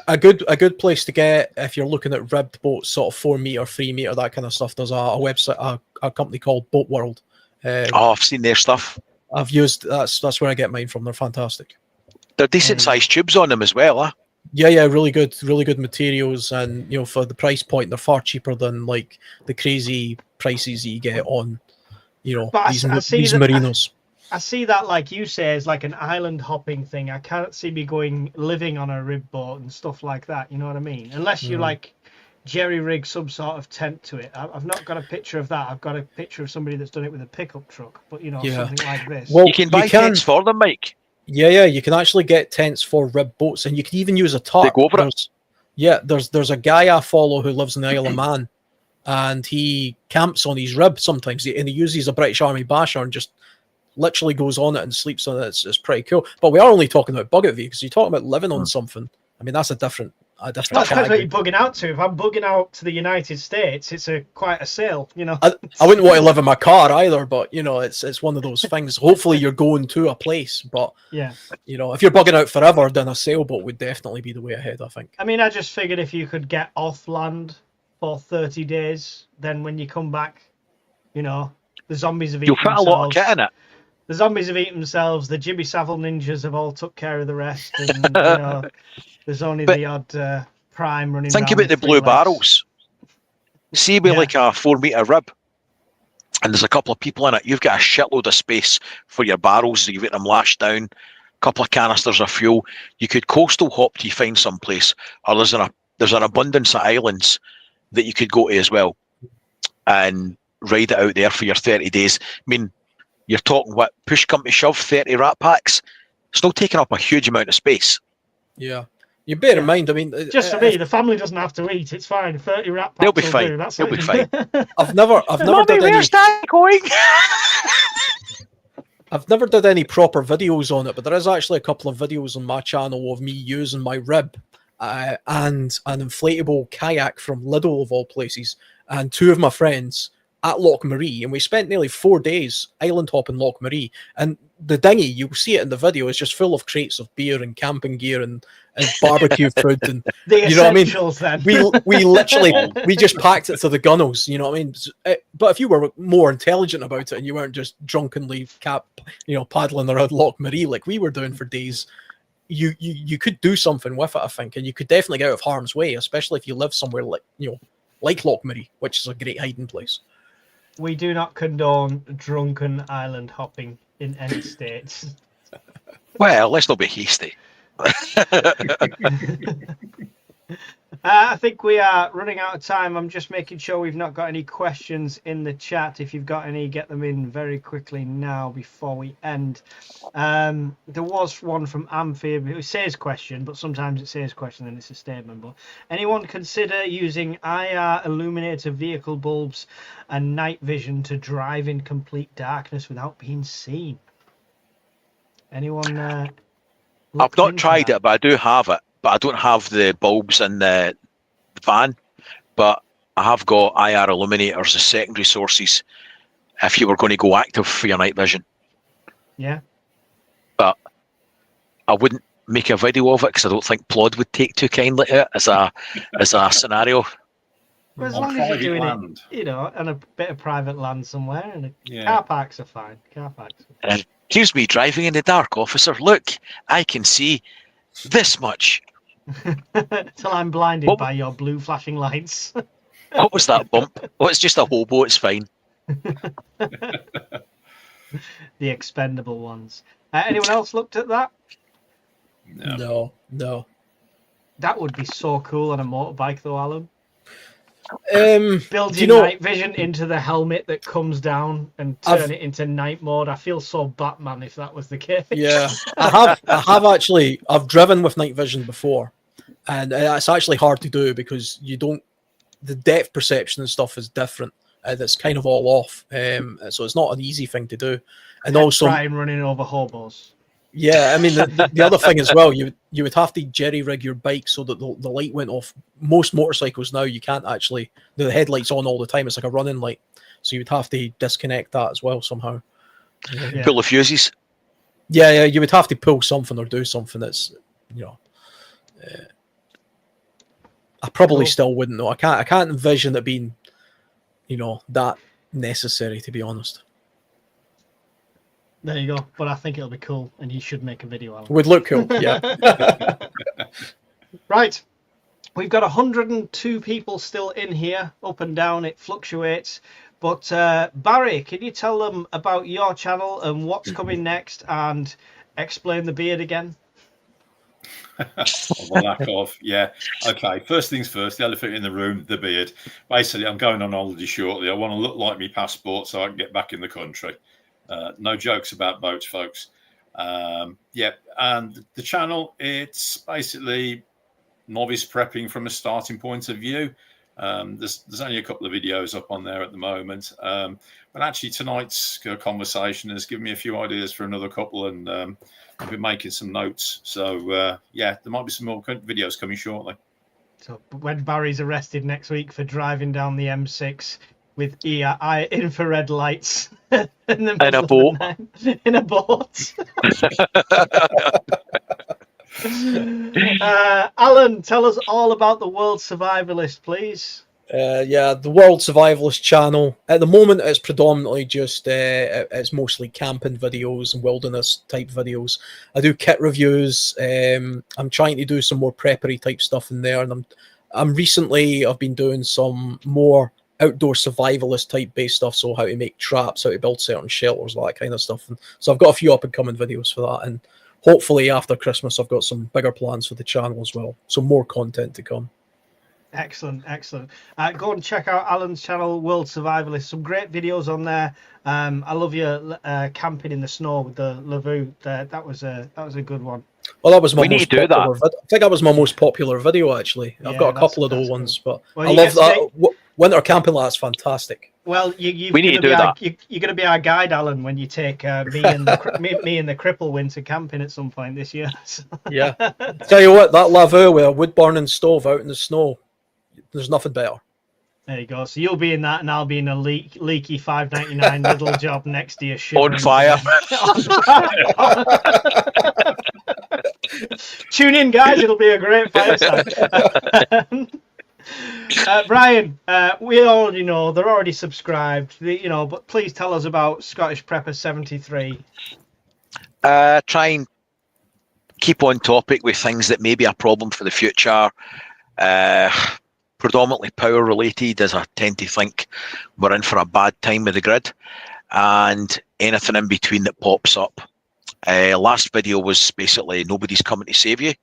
a good place to get if you're looking at ribbed boats, sort of 4 meter, 3 meter, that kind of stuff. There's a website, a company called Boat World. I've seen their stuff. I've used that's where I get mine from. They're fantastic. They're decent sized tubes on them as well, huh? Yeah, really good materials, and for the price point, they're far cheaper than like the crazy prices that you get on But these marinos. I see that, like you say, as like an island hopping thing. I can't see me living on a rib boat and stuff like that. You know what I mean? Unless you like jerry rig some sort of tent to it. I've not got a picture of that. I've got a picture of somebody that's done it with a pickup truck. But something like this. Well, you can buy tents for them, Mike. Yeah, you can actually get tents for rib boats, and you can even use a tarp. They go over it. Yeah, there's a guy I follow who lives in the Isle of Man, and he camps on his rib sometimes, and he uses a British Army basher and just literally goes on it and sleeps on it. It's pretty cool. But we are only talking about bucket vehicles. You're talking about living on something. I mean, that's a different. That depends what you're bugging out to. If I'm bugging out to the United States, it's quite a sale. I wouldn't want to live in my car either, but it's one of those things. Hopefully, you're going to a place, but if you're bugging out forever, then a sailboat would definitely be the way ahead, I think. I mean, I just figured if you could get off land for 30 days, then when you come back, the zombies have eaten You'll fit a lot of kit in it. The zombies have eaten themselves. The Jimmy Savile ninjas have all took care of the rest, and there's only the odd prime running. Think about the blue barrels. See, with like a 4 meter rib, and there's a couple of people in it. You've got a shitload of space for your barrels. You've got them lashed down. A couple of canisters of fuel. You could coastal hop till you find some place, or there's an abundance of islands that you could go to as well, and ride it out there for your 30 days. I mean, you're talking push come to shove, 30 rat packs. It's not taking up a huge amount of space. Yeah. You bear in mind, I mean, just for me, the family doesn't have to eat. It's fine. 30 rat packs. They'll be fine. They'll be fine. I've never done any. Going? I've never done any proper videos on it, but there is actually a couple of videos on my channel of me using my rib and an inflatable kayak from Lidl of all places, and two of my friends at Loch Marie, and we spent nearly 4 days island hopping Loch Marie. And the dinghy, you'll see it in the video, is just full of crates of beer and camping gear and barbecue food and the essentials. Then we literally we just packed it to the gunnels. You know what I mean? But if you were more intelligent about it and you weren't just drunkenly paddling around Loch Marie like we were doing for days, you could do something with it, I think, and you could definitely get out of harm's way, especially if you live somewhere like Loch Marie, which is a great hiding place. We do not condone drunken island hopping in any states. Well, let's not be hasty. I think we are running out of time. I'm just making sure we've not got any questions in the chat. If you've got any, get them in very quickly now before we end. There was one from Amphib who says question, but sometimes it says question and it's a statement. But anyone consider using IR illuminator vehicle bulbs and night vision to drive in complete darkness without being seen? Anyone? I've not tried it, but I do have it. But I don't have the bulbs in the van. But I have got IR illuminators as secondary sources if you were going to go active for your night vision. Yeah. But I wouldn't make a video of it because I don't think Plod would take too kindly to it as a scenario. Well, as long as you're doing it, on a bit of private land somewhere, and car parks are fine. Car parks. Excuse me, driving in the dark, officer. Look, I can see this much. Till I'm blinded by your blue flashing lights. What was that bump? Oh, it's just a hobo. It's fine. The expendable ones. Anyone else looked at that? No. That would be so cool on a motorbike, though, Alan. Build your night vision into the helmet that comes down and turn it into night mode. I feel so Batman if that was the case. Yeah, I have actually. I've driven with night vision before, and it's actually hard to do because the depth perception and stuff is different. That's kind of all off. So it's not an easy thing to do. And also Brian running over hobos. Yeah, I mean the other thing as well, you would have to jerry rig your bike so that the light went off. Most motorcycles now you can't actually the headlight's on all the time. It's like a running light, so you would have to disconnect that as well somehow. Yeah. Pull the fuses. Yeah, you would have to pull something or do something that's I probably still wouldn't know. I can't envision it being that necessary, to be honest. There you go. But I think it'll be cool, and you should make a video out of it. Would look cool, yeah. Right. We've got 102 people still in here, up and down, it fluctuates. But Barry, can you tell them about your channel and what's coming next, and explain the beard again? The lack of, yeah. Okay, first things first, the elephant in the room, the beard. Basically, I'm going on holiday shortly. I want to look like my passport so I can get back in the country. No jokes about boats, folks. Yeah, and the channel, it's basically novice prepping from a starting point of view. There's only a couple of videos up on there at the moment, but actually tonight's conversation has given me a few ideas for another couple, and I've been making some notes. So yeah, there might be some more videos coming shortly. So when Barry's arrested next week for driving down the M6 with infrared lights in a boat. In a boat. Alan, tell us all about the World Survivalist, please. Yeah, the World Survivalist channel. At the moment, it's predominantly just it's mostly camping videos and wilderness type videos. I do kit reviews. I'm trying to do some more preppery type stuff in there, and I've been doing some more outdoor survivalist type based stuff. So how to make traps, how to build certain shelters, that kind of stuff. And so I've got a few up and coming videos for that, and hopefully after Christmas, I've got some bigger plans for the channel as well. So more content to come. Excellent. Go and check out Alan's channel, World Survivalist. Some great videos on there. I love your camping in the snow with the Lavu. That was a good one. Well, that was my most popular. I think that was my most popular video actually. I've got a couple of those ones, but I love that. Winter camping, that's fantastic. Well, you're going to be our guide, Alan, when you take me and the cripple winter camping at some point this year. Yeah. Tell you what, that Lavu with a wood burning stove out in the snow, there's nothing better. There you go. So you'll be in that, and I'll be in a leaky $5.99 little job next to you. On fire. Tune in, guys. It'll be a great fireside. Brian, we already know they're already subscribed, but please tell us about Scottish Prepper 73. Try and keep on topic with things that may be a problem for the future. Predominantly power related, as I tend to think we're in for a bad time with the grid, and anything in between that pops up. Last video was basically nobody's coming to save you,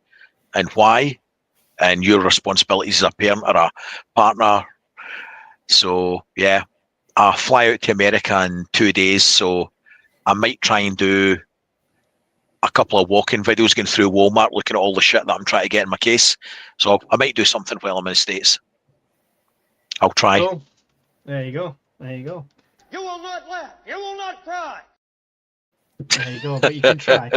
and why, and your responsibilities as a parent or a partner. So yeah, I fly out to America in 2 days, so I might try and do a couple of walking videos going through Walmart, looking at all the shit that I'm trying to get in my case. So I might do something while I'm in the States. I'll try. Cool. There you go. You will not laugh. You will not cry. There you go, but you can try.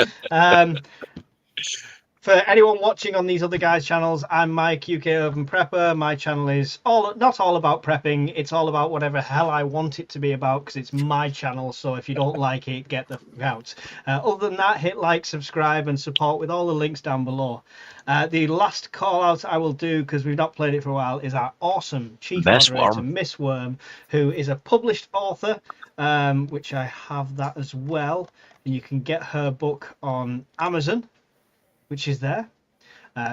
For anyone watching on these other guys' channels, I'm Mike, UK Urban Prepper. My channel is not all about prepping. It's all about whatever hell I want it to be about, because it's my channel. So if you don't like it, get the fuck out. Other than that, hit like, subscribe, and support with all the links down below. The last call out I will do, because we've not played it for a while, is our awesome chief moderator, Miss Worm, who is a published author, which I have that as well. And you can get her book on Amazon, which is there.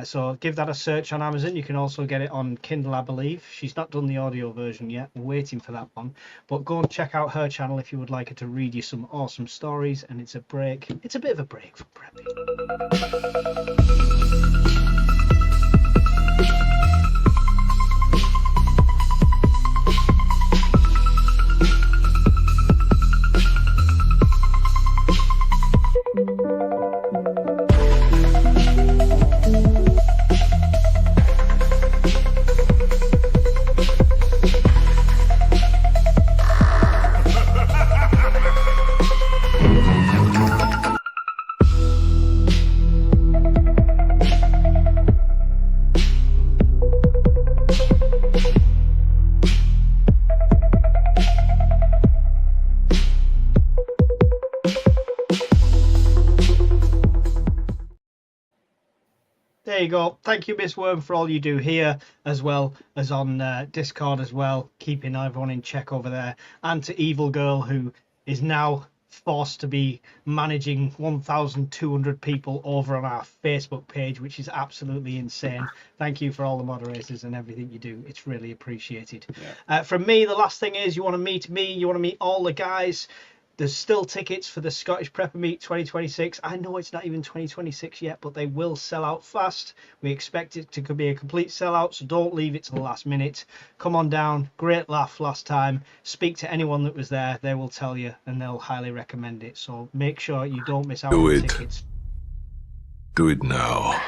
So give that a search on Amazon. You can also get it on Kindle, I believe. She's not done the audio version yet. We're waiting for that one. But go and check out her channel if you would like her to read you some awesome stories. And it's a break. It's a bit of a break from prepping. There you go. Thank you, Miss Worm, for all you do here, as well as on Discord as well, keeping everyone in check over there. And to Evil Girl, who is now forced to be managing 1,200 people over on our Facebook page, which is absolutely insane. Thank you for all the moderators and everything you do. It's really appreciated. From me, the last thing is, you want to meet me, you want to meet all the guys. There's still tickets for the Scottish Prepper Meet 2026. I know it's not even 2026 yet, but they will sell out fast. We expect it to be a complete sellout, so don't leave it to the last minute. Come on down. Great laugh last time. Speak to anyone that was there. They will tell you, and they'll highly recommend it. So make sure you don't miss out on the tickets. Do it now.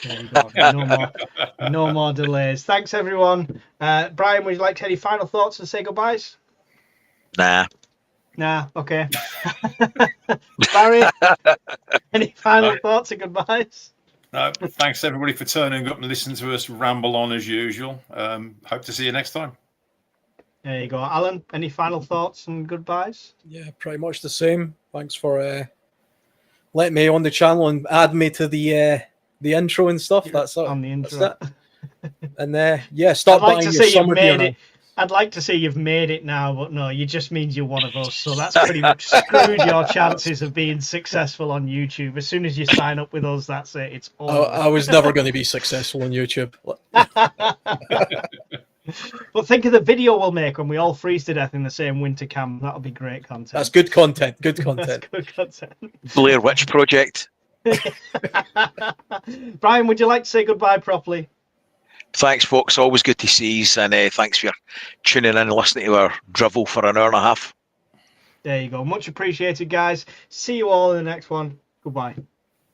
There you go. No more delays. Thanks, everyone. Brian, would you like any final thoughts and say goodbyes? Nah, okay. Barry, any final thoughts and goodbyes? No, thanks everybody for turning up and listening to us ramble on as usual. Hope to see you next time. There you go. Alan, any final thoughts and goodbyes? Yeah, pretty much the same. Thanks for letting me on the channel and add me to the intro and stuff. That's on the intro. And stop buying your summer gear now. I'd like to say you've made it now, but no, you just means you're one of us. So that's pretty much screwed your chances of being successful on YouTube. As soon as you sign up with us, that's it. It's all. I was never going to be successful on YouTube. But think of the video we'll make when we all freeze to death in the same winter camp. That'll be great content. That's good content. Good content. That's good content. Blair Witch Project. Brian, would you like to say goodbye properly? Thanks, folks. Always good to see you, and thanks for tuning in and listening to our drivel for an hour and a half. There you go. Much appreciated, guys. See you all in the next one. Goodbye.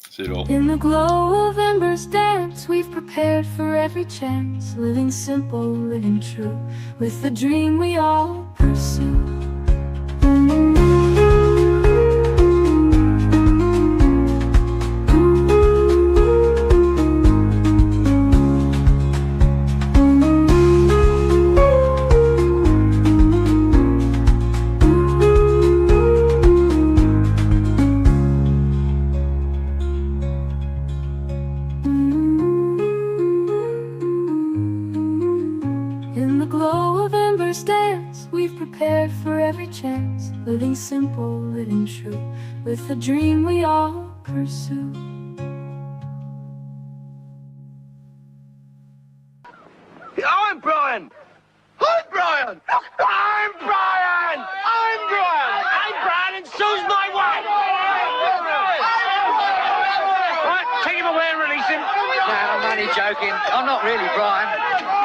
See you all. In the glow of embers dance, we've prepared for every chance, living simple, living true, with the dream we all pursue. Prepared for every chance, living simple, living true, with the dream we all pursue. I'm Brian! I'm Brian! I'm Brian! I'm Brian! I'm Brian, and so's my wife! Right, take him away and release him. No, I'm only joking. I'm not really Brian.